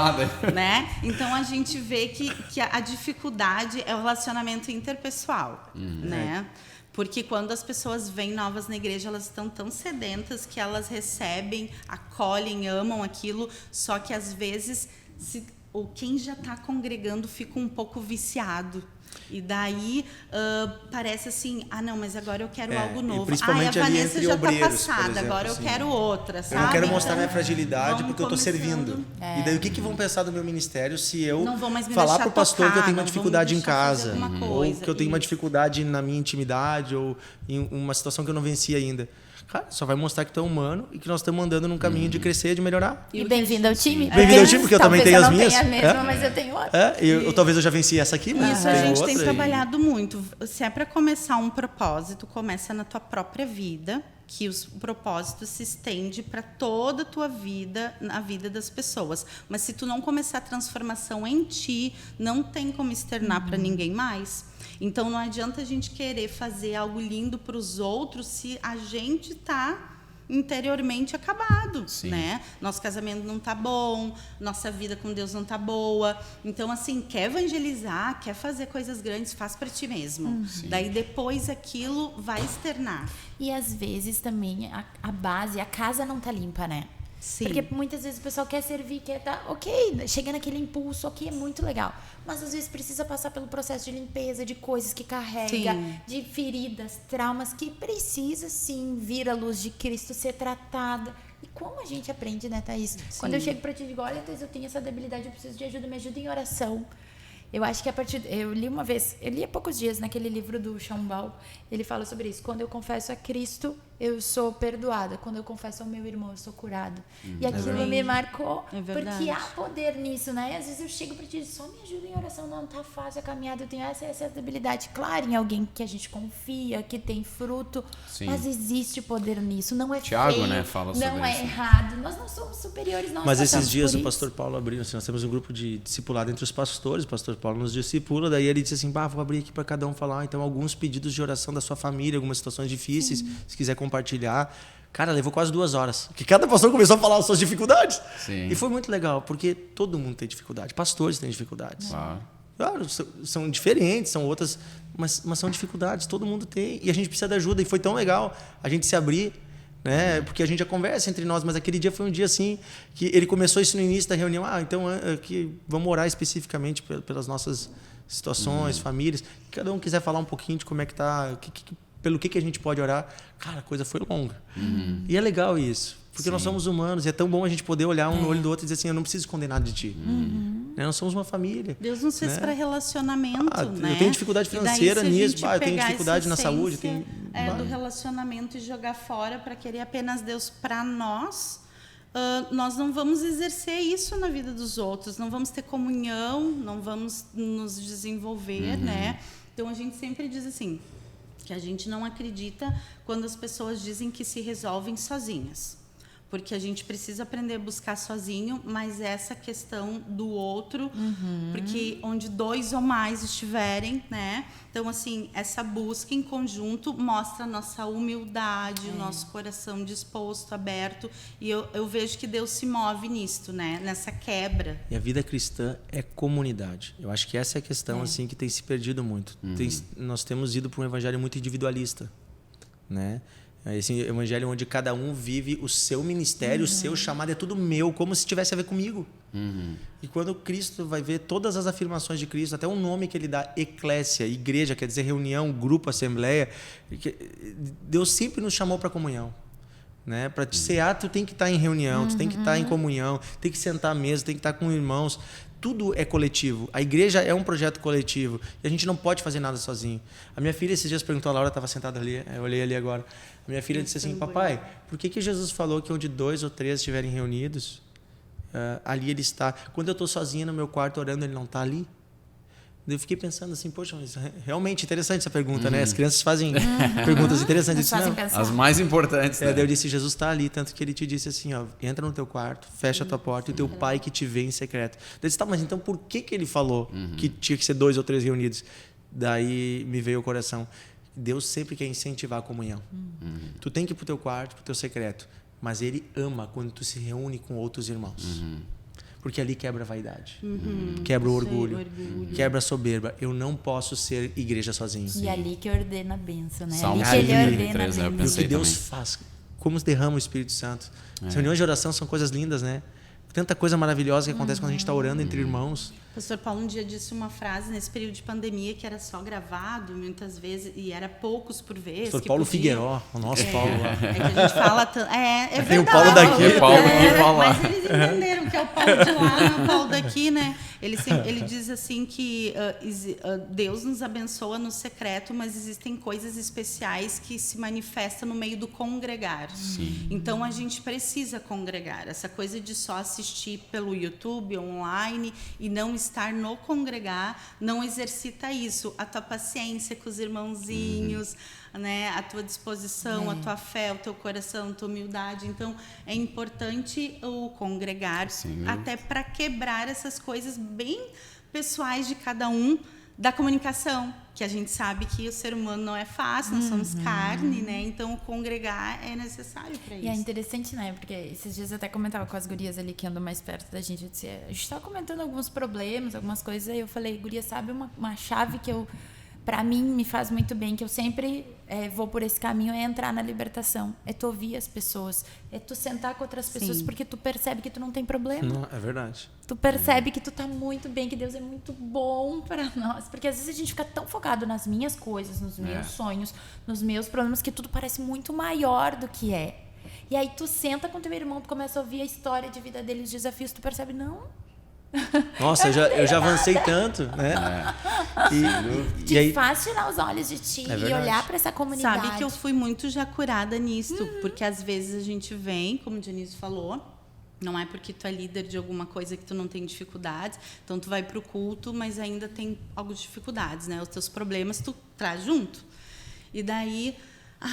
Né? Então a gente vê que a dificuldade é o relacionamento interpessoal, né? Porque quando as pessoas vêm novas na igreja, elas estão tão sedentas que elas recebem, acolhem, amam aquilo, só que às vezes ou quem já está congregando fica um pouco viciado. E daí parece assim, não, mas agora eu quero algo novo. Principalmente a ali Vanessa entre já está obreiros, passada, por exemplo, agora eu assim. quero outra, sabe? Eu não quero mostrar Então, minha fragilidade porque eu estou começando. servindo. E daí o que vão pensar do meu ministério se eu Não vão mais me falar deixar pro pastor tocar, que eu tenho uma não vão dificuldade me em deixar fazer casa, alguma ou coisa, que eu tenho uma isso. dificuldade na minha intimidade, ou em uma situação que eu não venci ainda. Cara, só vai mostrar que tu é humano e que nós estamos andando num caminho de crescer, de melhorar. E bem-vindo ao time. Bem-vindo ao time, porque eu também tenho as minhas. Talvez eu não tenha a mesma, mas eu tenho outra. Talvez eu já venci essa aqui, mas Isso a tenho gente outra tem e- trabalhado muito. Se é para começar um propósito, começa na tua própria vida, que o propósito se estende para toda a tua vida, na vida das pessoas. Mas se tu não começar a transformação em ti, não tem como externar para ninguém mais. Então não adianta a gente querer fazer algo lindo para os outros se a gente está interiormente acabado, Sim. né? Nosso casamento não tá bom, nossa vida com Deus não tá boa. Então, assim, quer evangelizar, quer fazer coisas grandes, faz para ti mesmo. Daí depois aquilo vai externar. E às vezes também a base, a casa não tá limpa, né? Sim. Porque muitas vezes o pessoal quer servir, quer tá ok, chega naquele impulso, ok, é muito legal. Mas às vezes precisa passar pelo processo de limpeza, de coisas que carrega, Sim. de feridas, traumas, que precisa sim vir à luz de Cristo, ser tratada. E como a gente aprende, né, Thaís? Quando eu chego pra ti e digo, olha, Thaís, eu tenho essa debilidade, eu preciso de ajuda, me ajuda em oração. Eu acho que eu li uma vez, eu li há poucos dias naquele livro do Chambal, ele fala sobre isso. Quando eu confesso a Cristo, eu sou perdoada. Quando eu confesso ao meu irmão, eu sou curada. E aquilo me marcou, É verdade. porque há poder nisso, né? E às vezes eu chego para ti, só me ajuda em oração, não tá fácil a caminhada, eu tenho essa debilidade. Claro, em alguém que a gente confia, que tem fruto, Sim. mas existe poder nisso, não é Tiago, feio, né, fala sobre não é isso. errado. Nós não somos superiores, nós Mas passamos esses dias por o isso. pastor Paulo abriu, assim, nós temos um grupo de discipulado entre os pastores, o pastor Paulo nos discipula, daí ele disse assim, vou abrir aqui para cada um falar, então alguns pedidos de oração da sua família, algumas situações difíceis, se quiser compartilhar. Cara, levou quase 2 horas, que cada pastor começou a falar as suas dificuldades. Sim. E foi muito legal, porque todo mundo tem dificuldade, pastores têm dificuldades. Claro. Claro, são diferentes, são outras, mas são dificuldades, todo mundo tem, e a gente precisa de ajuda, e foi tão legal a gente se abrir, né? Porque a gente já conversa entre nós, mas aquele dia foi um dia assim, que ele começou isso no início da reunião, então aqui, vamos orar especificamente pelas nossas situações, famílias, cada um quiser falar um pouquinho de como é que tá, pelo que a gente pode orar, cara, a coisa foi longa. E é legal isso, porque nós somos humanos, e é tão bom a gente poder olhar um no olho do outro e dizer assim, eu não preciso esconder nada de ti. Né? Nós somos uma família. Deus nos fez né? para relacionamento, né? Eu tenho dificuldade E daí, financeira se a nisso, gente eu tenho pegar dificuldade na essa saúde. essência, Tenho... do relacionamento e jogar fora para querer apenas Deus para nós, nós não vamos exercer isso na vida dos outros, não vamos ter comunhão, não vamos nos desenvolver, né? Então a gente sempre diz assim, que a gente não acredita quando as pessoas dizem que se resolvem sozinhas. Porque a gente precisa aprender a buscar sozinho, mas essa questão do outro, porque onde 2 ou mais estiverem, né? Então, assim, essa busca em conjunto mostra a nossa humildade, o nosso coração disposto, aberto. E eu vejo que Deus se move nisto, né? Nessa quebra. E a vida cristã é comunidade. Eu acho que essa é a questão assim que tem se perdido muito. Nós temos ido para um evangelho muito individualista, né? Esse evangelho onde cada um vive o seu ministério, o seu chamado, é tudo meu, como se tivesse a ver comigo. E quando Cristo vai ver todas as afirmações de Cristo, até o nome que ele dá, eclésia, igreja, quer dizer reunião, grupo, assembleia, Deus sempre nos chamou para comunhão. Né? Para te cear, tu tem que estar em reunião, tu tem que estar em comunhão, tem que sentar à mesa, tem que estar com irmãos. Tudo é coletivo. A igreja é um projeto coletivo e a gente não pode fazer nada sozinho. A minha filha esses dias perguntou, a Laura estava sentada ali, eu olhei ali agora. A minha filha disse assim, papai, por que Jesus falou que onde 2 ou 3 estiverem reunidos, ali ele está? Quando eu estou sozinha no meu quarto orando, ele não está ali? Eu fiquei pensando assim, poxa, mas realmente interessante essa pergunta, né? As crianças fazem perguntas interessantes. Nos fazem pensar. As mais importantes, né? Daí eu disse, Jesus está ali, tanto que ele te disse assim, entra no teu quarto, fecha a tua porta e o teu pai que te vê em secreto. Daí eu disse, tá, mas então por que ele falou que tinha que ser 2 ou 3 reunidos? Daí me veio o coração, Deus sempre quer incentivar a comunhão. Tu tem que ir pro teu quarto, pro teu secreto, mas ele ama quando tu se reúne com outros irmãos. Porque ali quebra a vaidade, quebra o orgulho, quebra a soberba. Eu não posso ser igreja sozinho. E ali que ordena a bênção, né? Salmo Ali que ele 133, ordena a eu E o bênção. pensei que Deus também. faz, como derrama o Espírito Santo. As reuniões de oração são coisas lindas, né? tanta coisa maravilhosa que acontece quando a gente está orando entre irmãos. O pastor Paulo um dia disse uma frase nesse período de pandemia que era só gravado muitas vezes e era poucos por vez. Pastor Paulo Figueiró, o nosso Paulo lá. É que a gente fala... É verdade. Tem o Paulo daqui. O Paulo aqui, Paulo lá. Mas eles entenderam que é o Paulo de lá, não é o Paulo daqui, né? Ele diz assim que Deus nos abençoa no secreto, mas existem coisas especiais que se manifestam no meio do congregar. Sim. Então, a gente precisa congregar. Essa coisa de só assistir pelo YouTube, online, e não estar no congregar, não exercita isso. A tua paciência com os irmãozinhos, né? A tua disposição, a tua fé, o teu coração, a tua humildade. Então, é importante o congregar, até para quebrar essas coisas bem pessoais de cada um, da comunicação, que a gente sabe que o ser humano não é fácil, nós somos carne, né? Então, o congregar é necessário para isso. E é interessante, né? Porque esses dias eu até comentava com as gurias ali que andam mais perto da gente. Eu disse, a gente estava comentando alguns problemas, algumas coisas, aí eu falei, guria, sabe uma chave que para mim me faz muito bem, que eu sempre vou por esse caminho, é entrar na libertação, é tu ouvir as pessoas, é tu sentar com outras pessoas, porque tu percebe que tu não tem problema. Não, é verdade. Tu percebe que tu tá muito bem, que Deus é muito bom para nós, porque às vezes a gente fica tão focado nas minhas coisas, nos meus sonhos, nos meus problemas, que tudo parece muito maior do que é. E aí tu senta com teu irmão, tu começa a ouvir a história de vida dele, os desafios, tu percebe, não... Nossa, eu já avancei tanto, né? Te aí faz tirar os olhos de ti e olhar para essa comunidade. Sabe que eu fui muito já curada nisso, porque às vezes a gente vem, como o Dionísio falou, não é porque tu é líder de alguma coisa que tu não tem dificuldades, então tu vai pro culto, mas ainda tem algumas dificuldades, né? Os teus problemas tu traz junto. E daí,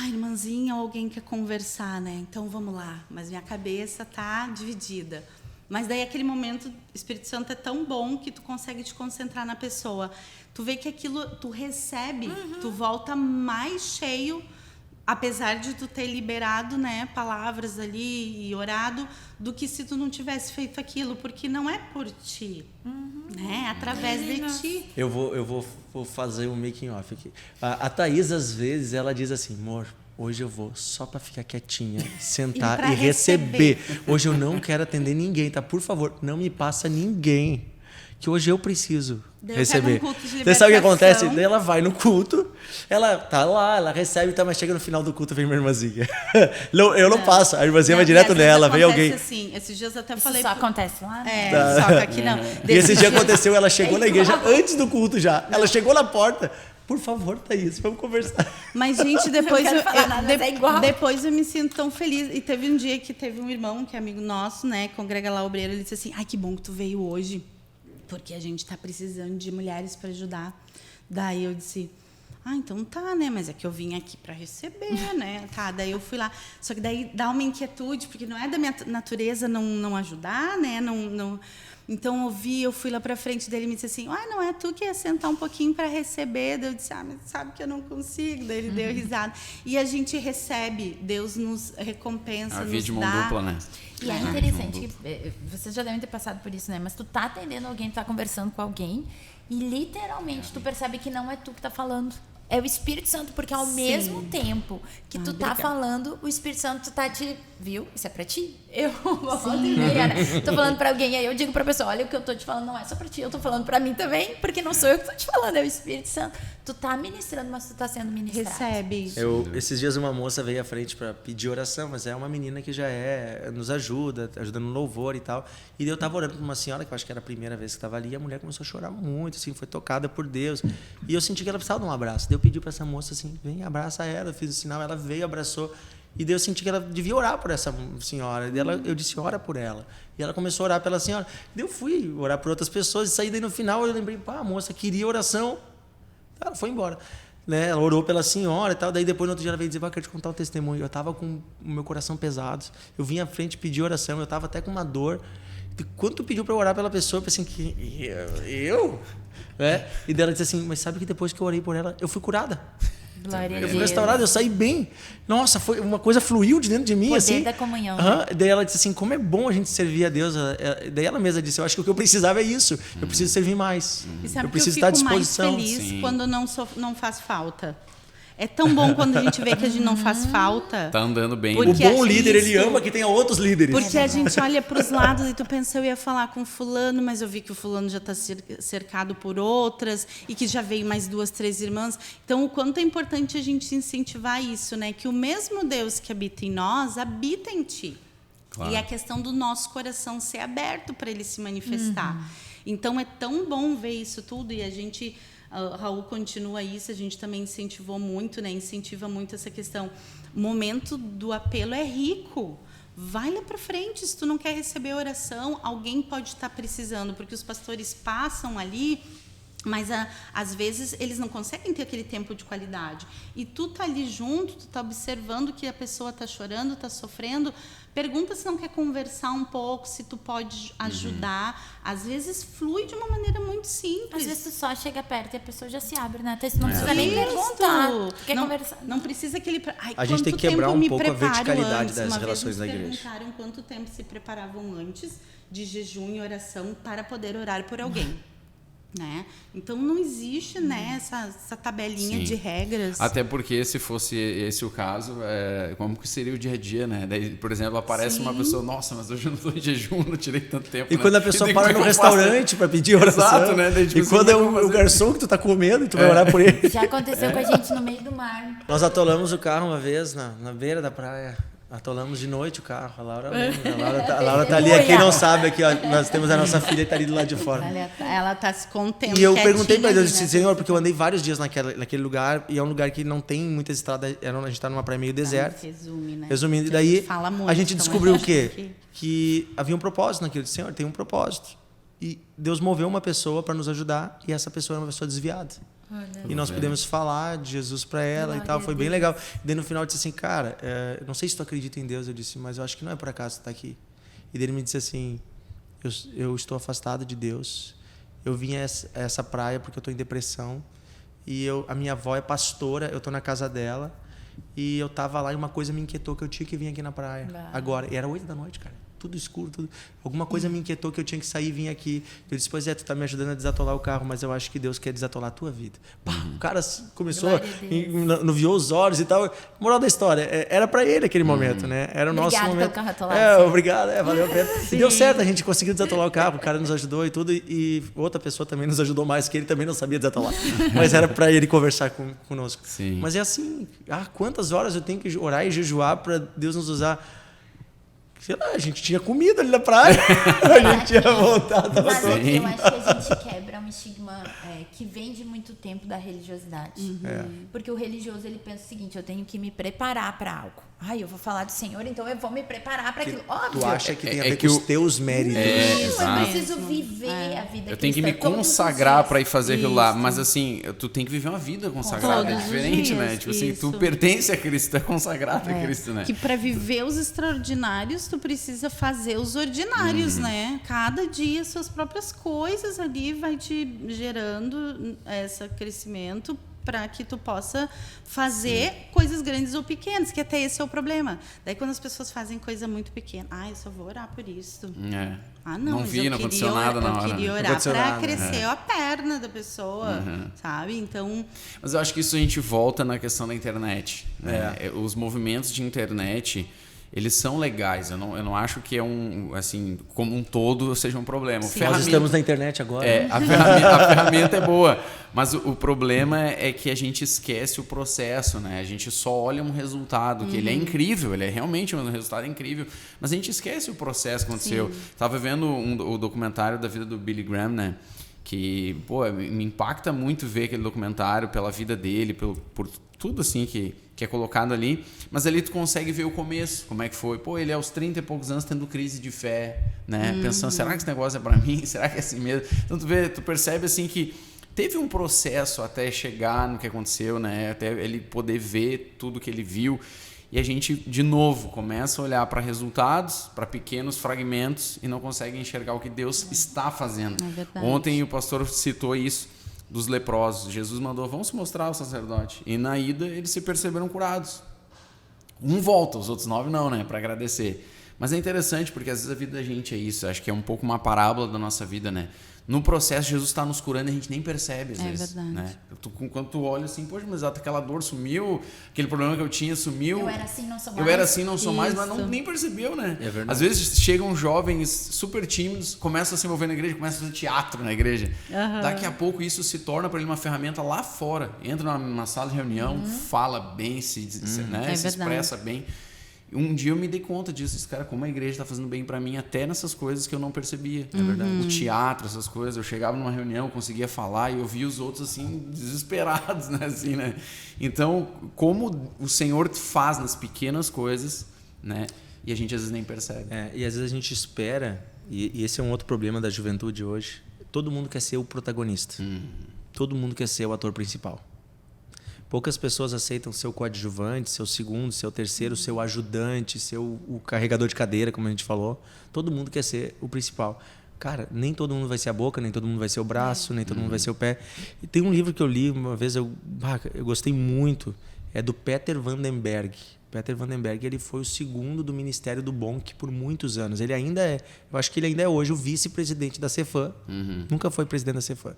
irmãzinha, alguém quer conversar, né? Então vamos lá, mas minha cabeça tá dividida. Mas daí aquele momento, o Espírito Santo é tão bom que tu consegue te concentrar na pessoa. Tu vê que aquilo, tu recebe, tu volta mais cheio, apesar de tu ter liberado, né, palavras ali e orado, do que se tu não tivesse feito aquilo, porque não é por ti, né, é através de ti. Eu vou fazer um making off aqui. A Thaís, às vezes, ela diz assim, amor, hoje eu vou só para ficar quietinha, sentar e receber. Hoje eu não quero atender ninguém, tá? Por favor, não me passa ninguém, que hoje eu preciso receber. Você sabe o que acontece? Daí ela vai no culto, ela tá lá, ela recebe, tá, mas chega no final do culto, vem minha irmãzinha. Eu não passo, a irmãzinha vai direto nela, vem alguém. Assim, esses dias eu até isso falei... só acontece lá, né? Só que aqui não. E esse dia aconteceu, ela chegou na igreja antes do culto já. Ela chegou na porta... Por favor, Thaís, vamos conversar. Mas, gente, depois eu me sinto tão feliz. E teve um dia que teve um irmão, que é amigo nosso, né, congrega lá obreiro, ele disse assim, ai, que bom que tu veio hoje, porque a gente está precisando de mulheres para ajudar. Daí eu disse, então tá, né, mas é que eu vim aqui para receber, né, tá, daí eu fui lá. Só que daí dá uma inquietude, porque não é da minha natureza não ajudar, né, não... Então, eu fui lá para frente dele e me disse assim, não é tu que ia sentar um pouquinho para receber? Daí eu disse, mas sabe que eu não consigo. Daí ele deu risada. E a gente recebe, Deus nos recompensa, nos de mão dá. Dupla, né? E é interessante, que vocês já devem ter passado por isso, né? Mas tu tá atendendo alguém, tu tá conversando com alguém e literalmente tu percebe que não é tu que tá falando. É o Espírito Santo, porque ao mesmo tempo que tu tá falando, o Espírito Santo tá te... Viu? Isso é pra ti? Eu tô falando pra alguém, aí eu digo pra pessoa, olha, o que eu tô te falando não é só pra ti, eu tô falando pra mim também, porque não sou eu que tô te falando, é o Espírito Santo. Tu tá ministrando, mas tu tá sendo ministrado. Recebe. Esses dias uma moça veio à frente pra pedir oração, mas é uma menina que já nos ajuda no louvor e tal. E eu tava orando com uma senhora, que eu acho que era a primeira vez que tava ali, e a mulher começou a chorar muito, assim, foi tocada por Deus. E eu senti que ela precisava de um abraço. Eu pedi para essa moça assim, vem, abraça ela. Eu fiz o sinal, ela veio, abraçou. E daí eu senti que ela devia orar por essa senhora. E eu disse, ora por ela. E ela começou a orar pela senhora. Daí eu fui orar por outras pessoas. E saí daí no final, eu lembrei, a moça queria oração. Ela foi embora. Né? Ela orou pela senhora e tal. Daí depois, no outro dia, ela veio dizer, eu quero te contar um testemunho. Eu estava com o meu coração pesado. Eu vim à frente pedir oração. Eu estava até com uma dor. E quando tu pediu para eu orar pela pessoa, eu pensei que eu? Né? E dela disse assim, mas sabe que depois que eu orei por ela, eu fui curada. Glória Eu fui restaurada, eu saí bem. Nossa, foi uma coisa fluiu de dentro de mim. Poder assim. da comunhão. Daí ela disse assim, como é bom a gente servir a Deus. Daí ela mesma disse, eu acho que o que eu precisava é isso. Eu preciso servir mais. E sabe eu preciso que estar à eu fico mais disposição. feliz quando não faz falta. É tão bom quando a gente vê que a gente não faz falta. Tá andando bem. O Porque bom líder, ele isso- ama que tenha outros líderes. Porque a gente olha para os lados e tu pensa, eu ia falar com fulano, mas eu vi que o fulano já está cercado por outras e que já veio mais 2, 3 irmãs. Então, o quanto é importante a gente incentivar isso, né? Que o mesmo Deus que habita em nós, habita em ti. Claro. E a questão do nosso coração ser aberto para ele se manifestar. Então, é tão bom ver isso tudo e a gente... Raul continua isso, a gente também incentivou muito, né? Incentiva muito essa questão. O momento do apelo é rico. Vai lá para frente, se tu não quer receber oração, alguém pode estar precisando, porque os pastores passam ali, mas às vezes eles não conseguem ter aquele tempo de qualidade. E tu tá ali junto, tu tá observando que a pessoa tá chorando, tá sofrendo, pergunta se não quer conversar um pouco, se tu pode ajudar. Às vezes flui de uma maneira muito simples. Às vezes tu só chega perto e a pessoa já se abre, né? Até não precisa nem Isso. perguntar. Quer não, conversar? não precisa que ele... Ai, A gente tem quanto que quebrar tempo um me pouco a preparo verticalidade antes? das Uma vez relações nos na igreja. perguntaram quanto tempo se preparavam antes de jejum e oração para poder orar por alguém. Né? Então não existe, né, essa tabelinha Sim. de regras. Até porque se fosse esse o caso, como que seria o dia a dia, né? Daí, por exemplo, aparece uma pessoa, nossa, mas hoje eu não estou em jejum, não tirei tanto tempo. E né? quando a pessoa daí, para como no é que eu faço? restaurante para pedir oração. Exato, né? Daí, tipo E assim, quando é como é que eu o vou garçom que tu tá comendo e tu vai orar por ele. Já aconteceu com a gente no meio do mar. Nós atolamos o carro uma vez na beira da praia. Atolamos de noite o carro. A Laura lembra. A Laura tá ali. Quem não sabe aqui, ó, nós temos a nossa filha que tá ali do lado de fora. Ela está se contendo. E eu perguntei para Deus, eu ali, disse, né? Senhor, porque eu andei vários dias naquele lugar e é um lugar que não tem muitas estradas, a gente tá numa praia meio deserta. Resume, né? Resumindo, e A daí gente fala muito, a gente então descobriu eu o acho quê? Que havia um propósito naquilo. Eu disse, Senhor, tem um propósito. E Deus moveu uma pessoa para nos ajudar e essa pessoa era uma pessoa desviada. E nós pudemos falar de Jesus para ela e tal, foi bem legal. E daí no final eu disse assim, cara, eu não sei se tu acredita em Deus, eu disse, mas eu acho que não é por acaso que tu tá aqui. E daí ele me disse assim, eu estou afastado de Deus, eu vim a essa praia porque eu estou em depressão e a minha avó é pastora, eu estou na casa dela e eu tava lá e uma coisa me inquietou que eu tinha que vir aqui na praia agora. E era 8 da noite, cara. Tudo escuro, tudo. Alguma coisa me inquietou que eu tinha que sair e vir aqui. Eu disse, pois tu tá me ajudando a desatolar o carro, mas eu acho que Deus quer desatolar a tua vida. Pá, o cara começou, nuviou os olhos e tal. Moral da história, era para ele aquele momento, né? Era o nosso Obrigado momento. pelo carro atolado. Obrigado, valeu a pena. E deu certo, a gente conseguiu desatolar o carro, o cara nos ajudou e tudo. E outra pessoa também nos ajudou mais, que ele também não sabia desatolar. Mas era para ele conversar conosco. Sim. Mas é assim, quantas horas eu tenho que orar e jejuar para Deus nos usar? Sei lá, a gente tinha comida ali na praia, a gente tinha voltado. Mas eu acho que a gente quebra um estigma que vem de muito tempo da religiosidade. Porque o religioso, ele pensa o seguinte, eu tenho que me preparar para algo. Eu vou falar do Senhor, então eu vou me preparar para aquilo. Óbvio. Tu acha que tem a ver que com os teus méritos. Isso, eu exato. preciso viver a vida Eu tenho que me cristã todos os consagrar dias. para ir fazer aquilo lá, mas assim, tu tem que viver uma vida consagrada, é Todos os diferente, dias, né? Tipo assim, tu isso. pertence a Cristo, tu é consagrado a Cristo, né? Que para viver os extraordinários, tu precisa fazer os ordinários, né? Cada dia suas próprias coisas ali vai te gerando esse crescimento para que tu possa fazer coisas grandes ou pequenas, que até esse é o problema. Daí quando as pessoas fazem coisa muito pequena, eu só vou orar por isso. Não mas vi, não aconteceu nada na hora. Eu queria Não orar aconteceu para nada, crescer a perna da pessoa, sabe? Então, Mas eu acho que isso a gente volta na questão da internet, né? Os movimentos de internet, eles são legais. Eu não acho que assim, como um todo, seja um problema. Nós estamos na internet agora. A ferramenta é boa, mas o problema é que a gente esquece o processo, né? A gente só olha um resultado, que ele é incrível, ele é realmente um resultado incrível, mas a gente esquece o processo que aconteceu. Estava vendo o documentário da vida do Billy Graham, né? Que, me impacta muito ver aquele documentário pela vida dele, por tudo assim que é colocado ali, mas ali tu consegue ver o começo, como é que foi. Ele aos 30 e poucos anos tendo crise de fé, né? Pensando, será que esse negócio é para mim? Será que é assim mesmo? Então tu percebe assim que teve um processo até chegar no que aconteceu, né? Até ele poder ver tudo que ele viu. E a gente, de novo, começa a olhar para resultados, para pequenos fragmentos e não consegue enxergar o que Deus está fazendo. É verdade. Ontem o pastor citou isso dos leprosos. Jesus mandou, vamos mostrar ao sacerdote. E na ida eles se perceberam curados. Um volta, os outros 9 não, né? Para agradecer. Mas é interessante porque às vezes a vida da gente é isso. Acho que é um pouco uma parábola da nossa vida, né? No processo, Jesus está nos curando e a gente nem percebe, às vezes. Verdade. Né? Quando tu olha assim, poxa, mas aquela dor sumiu, aquele problema que eu tinha sumiu. Eu era assim, não sou mais. Eu era assim, não sou mais, mas Isso. nem percebeu, né? É verdade. Às vezes chegam jovens super tímidos, começam a se envolver na igreja, começam a fazer teatro na igreja. Daqui a pouco isso se torna para ele uma ferramenta lá fora. Entra numa sala de reunião, fala bem, né? Se expressa bem. Um dia eu me dei conta disso, cara, como a igreja está fazendo bem para mim até nessas coisas que eu não percebia. É verdade. O teatro, essas coisas, eu chegava numa reunião, conseguia falar e eu via os outros assim desesperados, né, assim, né? Então, como o Senhor faz nas pequenas coisas, né? E a gente às vezes nem percebe. E às vezes a gente espera, e esse é um outro problema da juventude hoje. Todo mundo quer ser o protagonista. Todo mundo quer ser o ator principal. Poucas pessoas aceitam ser o coadjuvante, ser o segundo, ser o terceiro, ser o ajudante, ser o carregador de cadeira, como a gente falou. Todo mundo quer ser o principal. Cara, nem todo mundo vai ser a boca, nem todo mundo vai ser o braço, nem todo mundo vai ser o pé. E tem um livro que eu li uma vez, eu gostei muito, é do Peter Vandenberg. Peter Vandenberg, ele foi o segundo do Ministério do Bonk por muitos anos. Ele ainda é, eu acho que ele ainda é hoje o vice-presidente da Cefam. Nunca foi presidente da Cefam.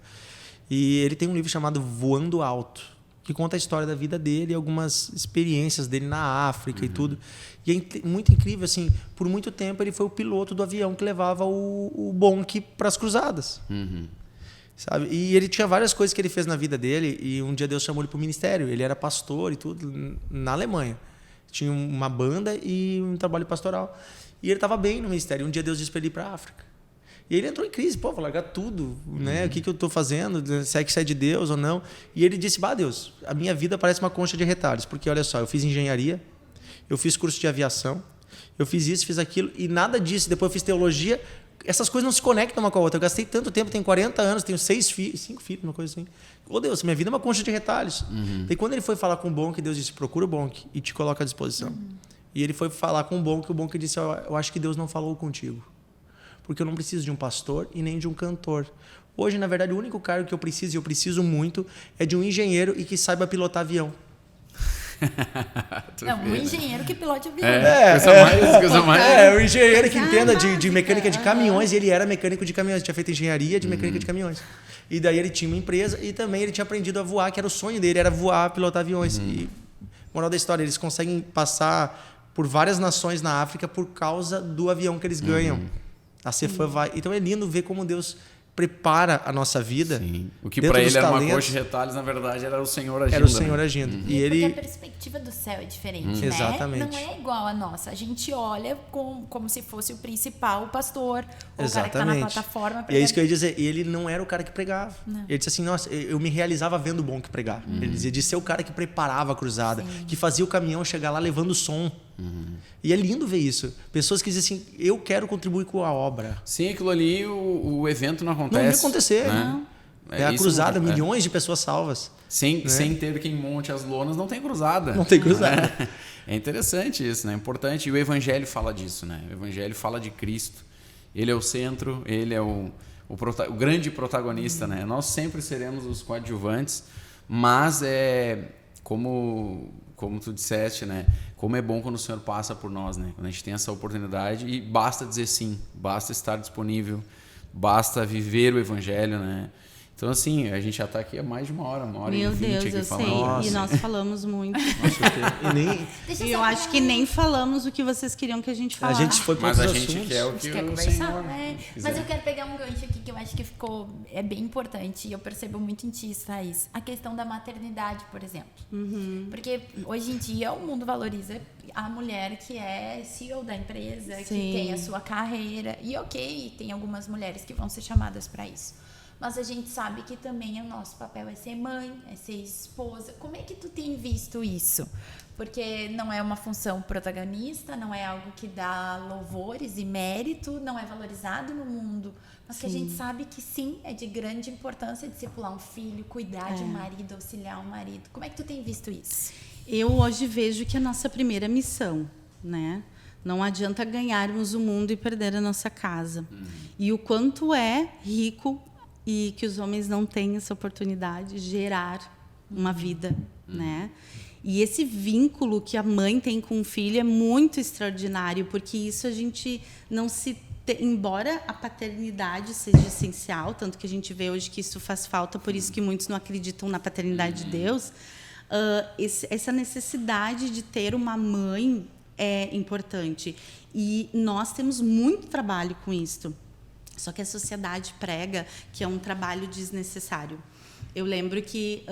E ele tem um livro chamado Voando Alto, que conta a história da vida dele e algumas experiências dele na África e tudo. E é muito incrível, assim, por muito tempo ele foi o piloto do avião que levava o Bonk para as cruzadas. Sabe? E ele tinha várias coisas que ele fez na vida dele e um dia Deus chamou ele para o ministério. Ele era pastor e tudo na Alemanha. Tinha uma banda e um trabalho pastoral. E ele estava bem no ministério. Um dia Deus disse para ele ir para a África. E ele entrou em crise, vou largar tudo, né? O que eu estou fazendo? Se é que sai de Deus ou não? E ele disse, Deus, a minha vida parece uma concha de retalhos, porque olha só, eu fiz engenharia, eu fiz curso de aviação, eu fiz isso, fiz aquilo, e nada disso, depois eu fiz teologia, essas coisas não se conectam uma com a outra. Eu gastei tanto tempo, tenho 40 anos, tenho 5 filhos, uma coisa assim. Deus, minha vida é uma concha de retalhos. E quando ele foi falar com o Bonk, Deus disse, procura o Bonk e te coloca à disposição. E ele foi falar com o Bonk disse, eu acho que Deus não falou contigo. Porque eu não preciso de um pastor e nem de um cantor. Hoje, na verdade, o único cargo que eu preciso, e eu preciso muito, é de um engenheiro e que saiba pilotar avião. Um engenheiro que pilote avião. Coisa mais. O engenheiro que entenda de mecânica de caminhões, e ele era mecânico de caminhões, tinha feito engenharia de mecânica de caminhões. E daí ele tinha uma empresa e também ele tinha aprendido a voar, que era o sonho dele, era voar, pilotar aviões. E, moral da história, eles conseguem passar por várias nações na África por causa do avião que eles ganham. A Cefam vai. Então é lindo ver como Deus prepara a nossa vida. Sim. O que para ele era uma coxa de retalhos, na verdade, era o Senhor agindo. Era o Senhor agindo. E porque a perspectiva do céu é diferente, né? Exatamente. Não é igual a nossa. A gente olha como se fosse o principal, o pastor, ou o cara que está na plataforma. E é isso que eu ia dizer. Ele não era o cara que pregava. Não. Ele disse assim, nossa, eu me realizava vendo o bom que pregar. Ele dizia de ser o cara que preparava a cruzada, que fazia o caminhão chegar lá levando som. E é lindo ver isso. Pessoas que dizem assim, eu quero contribuir com a obra. Sem aquilo ali, o evento não acontece. Não ia acontecer. Né? Não. É a cruzada, milhões de pessoas salvas. Sem ter quem monte as lonas, não tem cruzada. Não tem cruzada. É interessante isso, né? É importante. E o Evangelho fala disso, né? O Evangelho fala de Cristo. Ele é o centro, ele é o grande protagonista, né? Nós sempre seremos os coadjuvantes, mas como tu disseste, né? Como é bom quando o Senhor passa por nós, né? Quando a gente tem essa oportunidade e basta dizer sim, basta estar disponível, basta viver o Evangelho, né? Então, assim, a gente já está aqui há mais de uma hora Meu e 20 Deus, aqui eu falando. sei. Nossa. E nós falamos muito. E eu acho que nem falamos o que vocês queriam que a gente falasse. A gente foi para Mas a outros gente assuntos. quer o A gente que quer o conversar, Senhor Mas eu quero pegar um gancho aqui que eu acho que é bem importante e eu percebo muito em ti, Thaís. A questão da maternidade, por exemplo. Porque hoje em dia o mundo valoriza a mulher que é CEO da empresa, que tem a sua carreira. E ok, tem algumas mulheres que vão ser chamadas para isso. Mas a gente sabe que também o nosso papel é ser mãe, é ser esposa. Como é que tu tem visto isso? Porque não é uma função protagonista, não é algo que dá louvores e mérito, não é valorizado no mundo. Mas que a gente sabe que sim, é de grande importância discipular um filho, cuidar de um marido, auxiliar um marido. Como é que tu tem visto isso? Eu hoje vejo que é a nossa primeira missão, né? Não adianta ganharmos o mundo e perder a nossa casa. E o quanto é rico e que os homens não têm essa oportunidade de gerar, uma vida, né? E esse vínculo que a mãe tem com o filho é muito extraordinário, porque isso a gente não se... Embora a paternidade seja essencial, tanto que a gente vê hoje que isso faz falta, por isso que muitos não acreditam na paternidade de Deus, essa necessidade de ter uma mãe é importante. E nós temos muito trabalho com isso. Só que a sociedade prega que é um trabalho desnecessário. Eu lembro que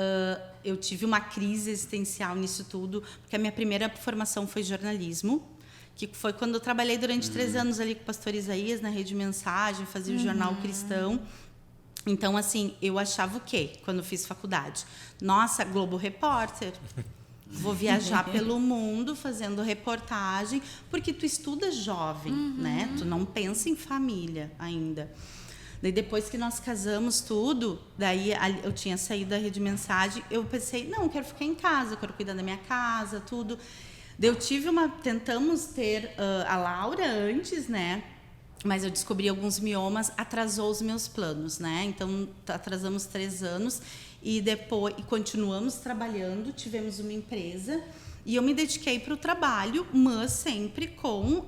eu tive uma crise existencial nisso tudo, porque a minha primeira formação foi jornalismo, que foi quando eu trabalhei durante 3 anos ali com o pastor Isaías, na Rede Mensagem, fazia o Jornal Cristão. Então, assim, eu achava o quê quando fiz faculdade? Nossa, Globo Repórter. Vou viajar pelo mundo fazendo reportagem, porque tu estuda jovem, né? Tu não pensa em família ainda. Daí, depois que nós casamos tudo, daí eu tinha saído da Rede Mensagem, eu pensei, não, eu quero ficar em casa, eu quero cuidar da minha casa, tudo. Daí tentamos ter a Laura antes, né? Mas eu descobri alguns miomas, atrasou os meus planos, né? Então, atrasamos 3 anos e depois continuamos trabalhando, tivemos uma empresa e eu me dediquei para o trabalho, mas sempre com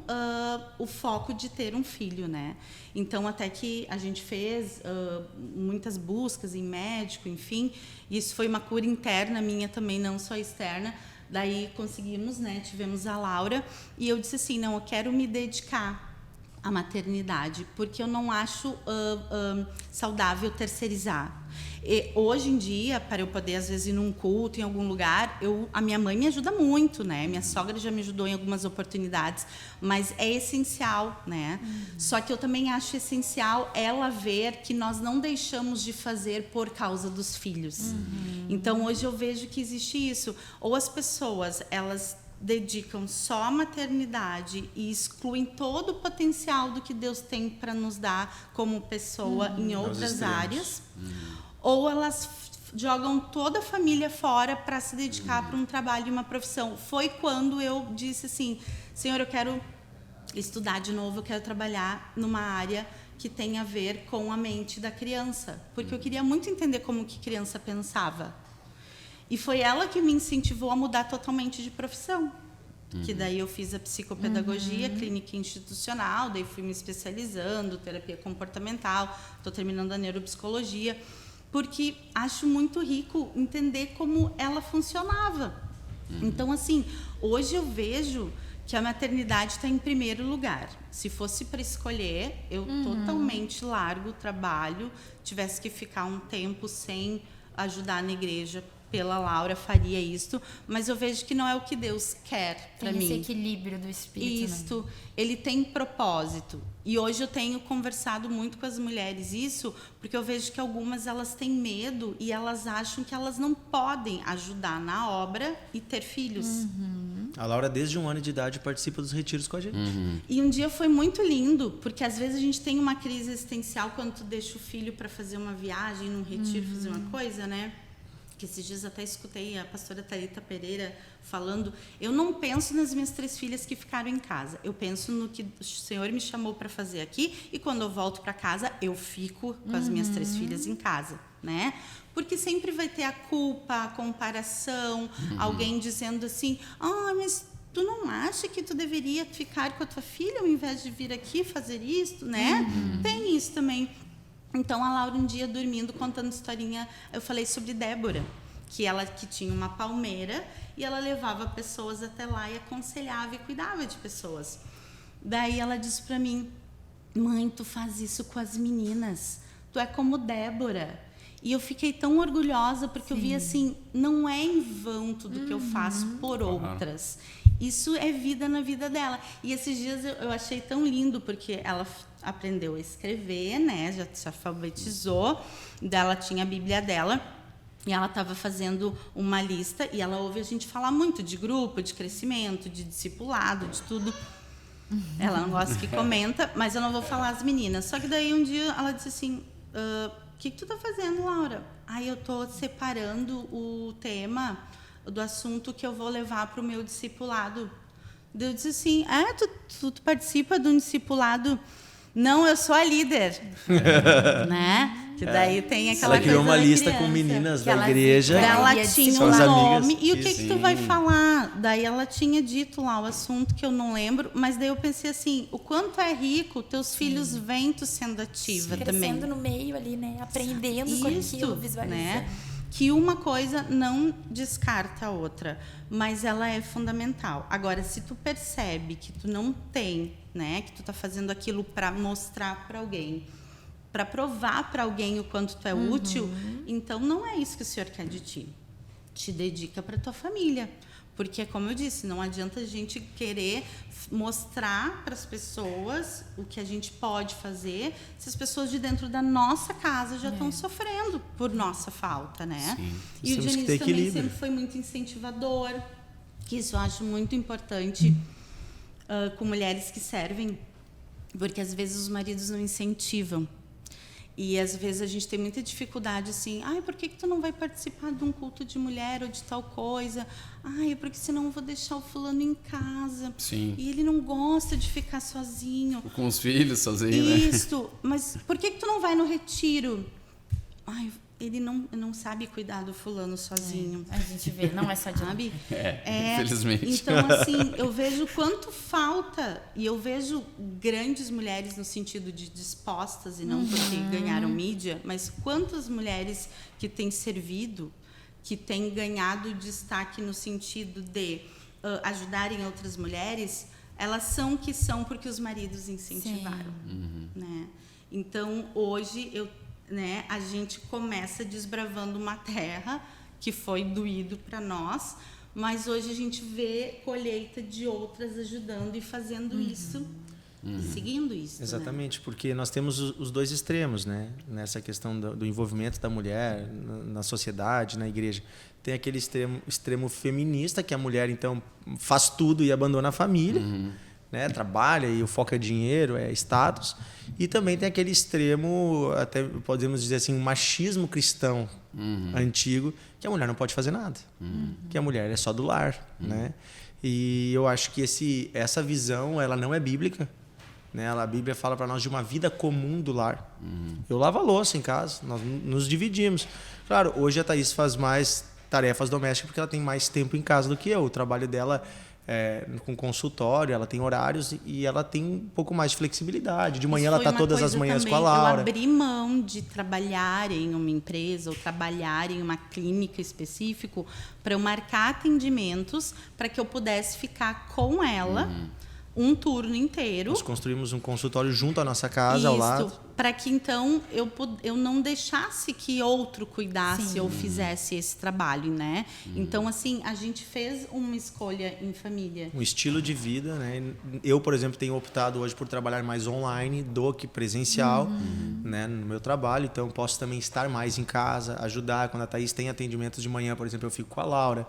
o foco de ter um filho, né? Então, até que a gente fez muitas buscas em médico, enfim, isso foi uma cura interna minha também, não só externa. Daí conseguimos, né? Tivemos a Laura e eu disse assim, não, eu quero me dedicar à maternidade, porque eu não acho saudável terceirizar. E hoje em dia, para eu poder, às vezes, ir num culto, em algum lugar, a minha mãe me ajuda muito, né? Minha sogra já me ajudou em algumas oportunidades, mas é essencial, né? Só que eu também acho essencial ela ver que nós não deixamos de fazer por causa dos filhos. Então, hoje eu vejo que existe isso. Ou as pessoas, elas dedicam só à maternidade e excluem todo o potencial do que Deus tem para nos dar como pessoa em outras áreas, ou elas jogam toda a família fora para se dedicar para um trabalho e uma profissão. Foi quando eu disse assim, Senhor, eu quero estudar de novo, eu quero trabalhar numa área que tem a ver com a mente da criança, porque eu queria muito entender como que criança pensava. E foi ela que me incentivou a mudar totalmente de profissão. Que daí eu fiz a psicopedagogia, clínica institucional, daí fui me especializando, terapia comportamental, estou terminando a neuropsicologia, porque acho muito rico entender como ela funcionava. Então, assim, hoje eu vejo que a maternidade está em primeiro lugar. Se fosse para escolher, eu totalmente largo o trabalho, tivesse que ficar um tempo sem ajudar na igreja, pela Laura, faria isto, mas eu vejo que não é o que Deus quer para mim. Tem esse equilíbrio do espírito. Isto, ele tem propósito. E hoje eu tenho conversado muito com as mulheres isso, porque eu vejo que algumas elas têm medo e elas acham que elas não podem ajudar na obra e ter filhos. A Laura, desde 1 ano de idade, participa dos retiros com a gente. E um dia foi muito lindo, porque às vezes a gente tem uma crise existencial quando tu deixa o filho para fazer uma viagem, num retiro, fazer uma coisa, né? Que esses dias até escutei a pastora Thalita Pereira falando, eu não penso nas minhas 3 filhas que ficaram em casa, eu penso no que o Senhor me chamou para fazer aqui, e quando eu volto para casa, eu fico com as minhas 3 filhas em casa, né? Porque sempre vai ter a culpa, a comparação, alguém dizendo assim, mas tu não acha que tu deveria ficar com a tua filha ao invés de vir aqui fazer isso, né? Tem isso também. Então, a Laura, um dia, dormindo, contando historinha, eu falei sobre Débora, que tinha uma palmeira e ela levava pessoas até lá e aconselhava e cuidava de pessoas. Daí ela disse para mim, mãe, tu faz isso com as meninas, tu é como Débora. E eu fiquei tão orgulhosa, porque eu vi assim, não é em vão tudo que eu faço por outras. Isso é vida na vida dela. E esses dias eu achei tão lindo, porque ela aprendeu a escrever, né? Já se alfabetizou, ela tinha a Bíblia dela, e ela estava fazendo uma lista, e ela ouve a gente falar muito de grupo, de crescimento, de discipulado, de tudo. Ela não gosta que comenta, mas eu não vou falar as meninas. Só que daí um dia ela disse assim, o que tu tá fazendo, Laura? Eu tô separando o tema do assunto que eu vou levar para o meu discipulado. Eu disse assim, tu participa de um discipulado? Não, eu sou a líder. Né? Que daí tem aquela Ela criou coisa uma da lista criança. com meninas Que da ela igreja. fica- Ela ia tinha são um as nome. amigas. E o que tu vai Sim. falar? Daí ela tinha dito lá o assunto que eu não lembro, mas daí eu pensei assim, o quanto é rico, teus filhos veem tu sendo ativa também. Crescendo no meio ali, né? Aprendendo com aquilo, visualizando. né? Que uma coisa não descarta a outra, mas ela é fundamental. Agora, se tu percebe que tu não tem, né, que tu tá fazendo aquilo para mostrar para alguém, para provar para alguém o quanto tu é útil, então não é isso que o Senhor quer de ti. Te dedica para tua família. Porque, como eu disse, não adianta a gente querer mostrar para as pessoas o que a gente pode fazer se as pessoas de dentro da nossa casa já estão sofrendo por nossa falta, né? Sim. E o Temos que Dionísio ter também equilíbrio. sempre foi muito incentivador, que isso eu acho muito importante com mulheres que servem, porque às vezes os maridos não incentivam. E às vezes a gente tem muita dificuldade assim, ai, por que tu não vai participar de um culto de mulher ou de tal coisa? Ai, porque senão eu vou deixar o fulano em casa. Sim. E ele não gosta de ficar sozinho. Com os filhos sozinho, né? Isso, mas por que tu não vai no retiro? Ai, ele não sabe cuidar do fulano sozinho. A gente vê, não é só de Sabe? Infelizmente. Então, assim, eu vejo quanto falta, e eu vejo grandes mulheres no sentido de dispostas, e não porque ganharam mídia, mas quantas mulheres que têm servido, que têm ganhado destaque no sentido de ajudarem outras mulheres, elas são o que são porque os maridos incentivaram. Né? Então, hoje, a gente começa desbravando uma terra que foi doído para nós, mas hoje a gente vê colheita de outras ajudando e fazendo isso e seguindo isso. Exatamente, porque nós temos os dois extremos, né? Nessa questão do envolvimento da mulher na sociedade, na igreja. Tem aquele extremo feminista, que a mulher, então, faz tudo e abandona a família, né? Trabalha e o foco é dinheiro, é status. E também tem aquele extremo, até podemos dizer assim, um machismo cristão antigo, que a mulher não pode fazer nada, que a mulher é só do lar, né? E eu acho que essa visão, ela não é bíblica, né? A Bíblia fala para nós de uma vida comum do lar. Eu lavo a louça em casa, nós nos dividimos. Claro, hoje a Thaís faz mais tarefas domésticas porque ela tem mais tempo em casa do que eu. O trabalho dela com consultório, ela tem horários e ela tem um pouco mais de flexibilidade. De manhã ela está todas as manhãs com a Laura. Eu abri mão de trabalhar em uma empresa ou trabalhar em uma clínica específica para eu marcar atendimentos para que eu pudesse ficar com ela um turno inteiro. Nós construímos um consultório junto à nossa casa, ao lado. Para que então eu não deixasse que outro cuidasse Sim. ou fizesse esse trabalho, né? Então, assim, a gente fez uma escolha em família. Um estilo de vida, né? Eu, por exemplo, tenho optado hoje por trabalhar mais online do que presencial, né, no meu trabalho. Então, eu posso também estar mais em casa, ajudar. Quando a Thaís tem atendimentos de manhã, por exemplo, eu fico com a Laura,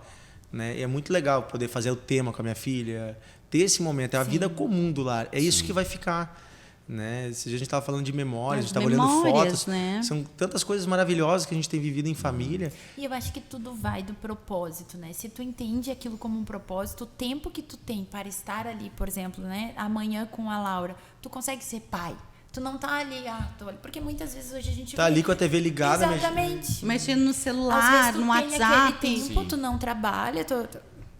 né? E é muito legal poder fazer o tema com a minha filha, ter esse momento. É a vida comum do lar. É isso que vai ficar, né? Se a gente estava falando de memórias, a gente estava olhando fotos, né? São tantas coisas maravilhosas que a gente tem vivido em família. E eu acho que tudo vai do propósito, né? Se tu entende aquilo como um propósito, o tempo que tu tem para estar ali, por exemplo, né? Amanhã com a Laura, tu consegue ser pai. Tu não tá ali, tô ali. Porque muitas vezes hoje a gente Tá ali com a TV ligada, Exatamente. Mexendo no Às celular, vezes tu no tem WhatsApp. aquele tempo, tu não trabalha,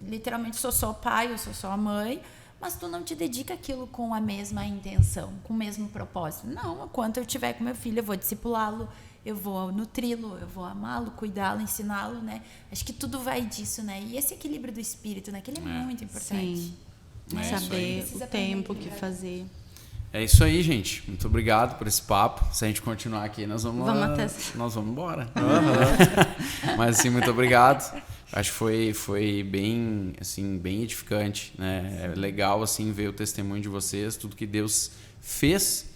literalmente sou só pai, eu sou só mãe, mas tu não te dedica aquilo com a mesma intenção, com o mesmo propósito. Não, enquanto eu estiver com meu filho, eu vou discipulá-lo, eu vou nutri-lo, eu vou amá-lo, cuidá-lo, ensiná-lo, né? Acho que tudo vai disso, né? E esse equilíbrio do espírito, né? Que ele é muito importante. Sim. É Saber isso o aí. tempo que fazer. É isso aí, gente. Muito obrigado por esse papo. Se a gente continuar aqui, nós vamos embora. Mas assim, muito obrigado. Acho que foi bem, assim, bem edificante, né? É legal assim ver o testemunho de vocês, tudo que Deus fez,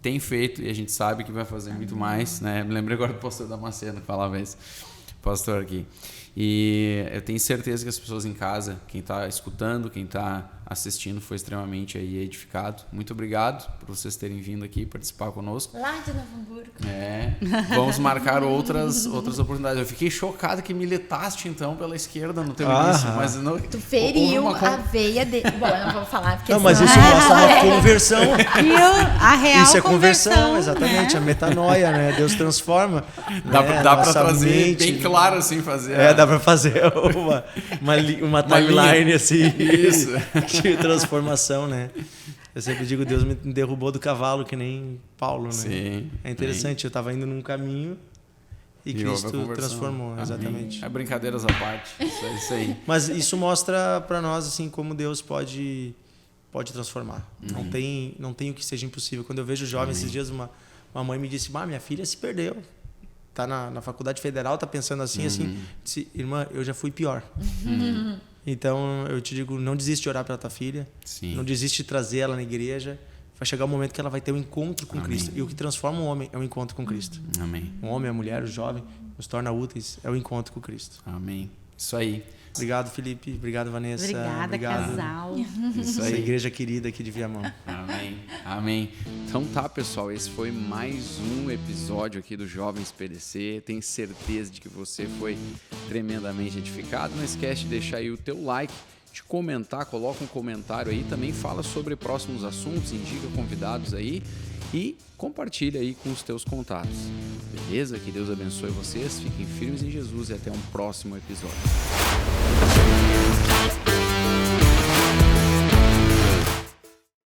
tem feito e a gente sabe que vai fazer muito mais, né? Me lembrei agora do pastor Damasceno que falava isso, pastor aqui. E eu tenho certeza que as pessoas em casa, quem está escutando, quem está assistindo, foi extremamente aí edificado. Muito obrigado por vocês terem vindo aqui participar conosco. Lá de Novo Hamburgo. Vamos marcar outras oportunidades. Eu fiquei chocado que militaste então pela esquerda no teu início, mas não. Tu feriu a veia dele. Bom, eu não vou falar porque não, mas isso mostra a conversão. A real isso é conversão, né? exatamente, a metanoia, né? Deus transforma. Dá para trazer bem claro assim, fazer. Dá para fazer uma timeline assim. Isso. De transformação, né? Eu sempre digo, Deus me derrubou do cavalo, que nem Paulo, né? Sim. É interessante, eu estava indo num caminho e Cristo transformou, Amém. Exatamente. É brincadeiras à parte, isso aí. Mas isso mostra para nós assim como Deus pode transformar. Não tem o que seja impossível. Quando eu vejo jovens, esses dias uma mãe me disse: minha filha se perdeu. Tá na faculdade federal, tá pensando assim, disse, irmã, eu já fui pior. Então, eu te digo, não desiste de orar pela tua filha. Sim. Não desiste de trazer ela na igreja. Vai chegar um momento que ela vai ter um encontro com Cristo. E o que transforma um homem é o encontro com Cristo. Amém. Um homem, a mulher, o jovem, nos torna úteis, é o encontro com Cristo. Amém. Isso aí. Obrigado, Felipe. Obrigado, Vanessa. Obrigada, casal. Isso aí. Essa igreja querida aqui de Viamão. Amém. Amém. Então tá, pessoal, esse foi mais um episódio aqui do Jovens PDC. Tenho certeza de que você foi tremendamente edificado. Não esquece de deixar aí o teu like, de comentar, coloca um comentário aí, também fala sobre próximos assuntos, indica convidados aí e compartilha aí com os teus contatos. Beleza? Que Deus abençoe vocês, fiquem firmes em Jesus e até um próximo episódio.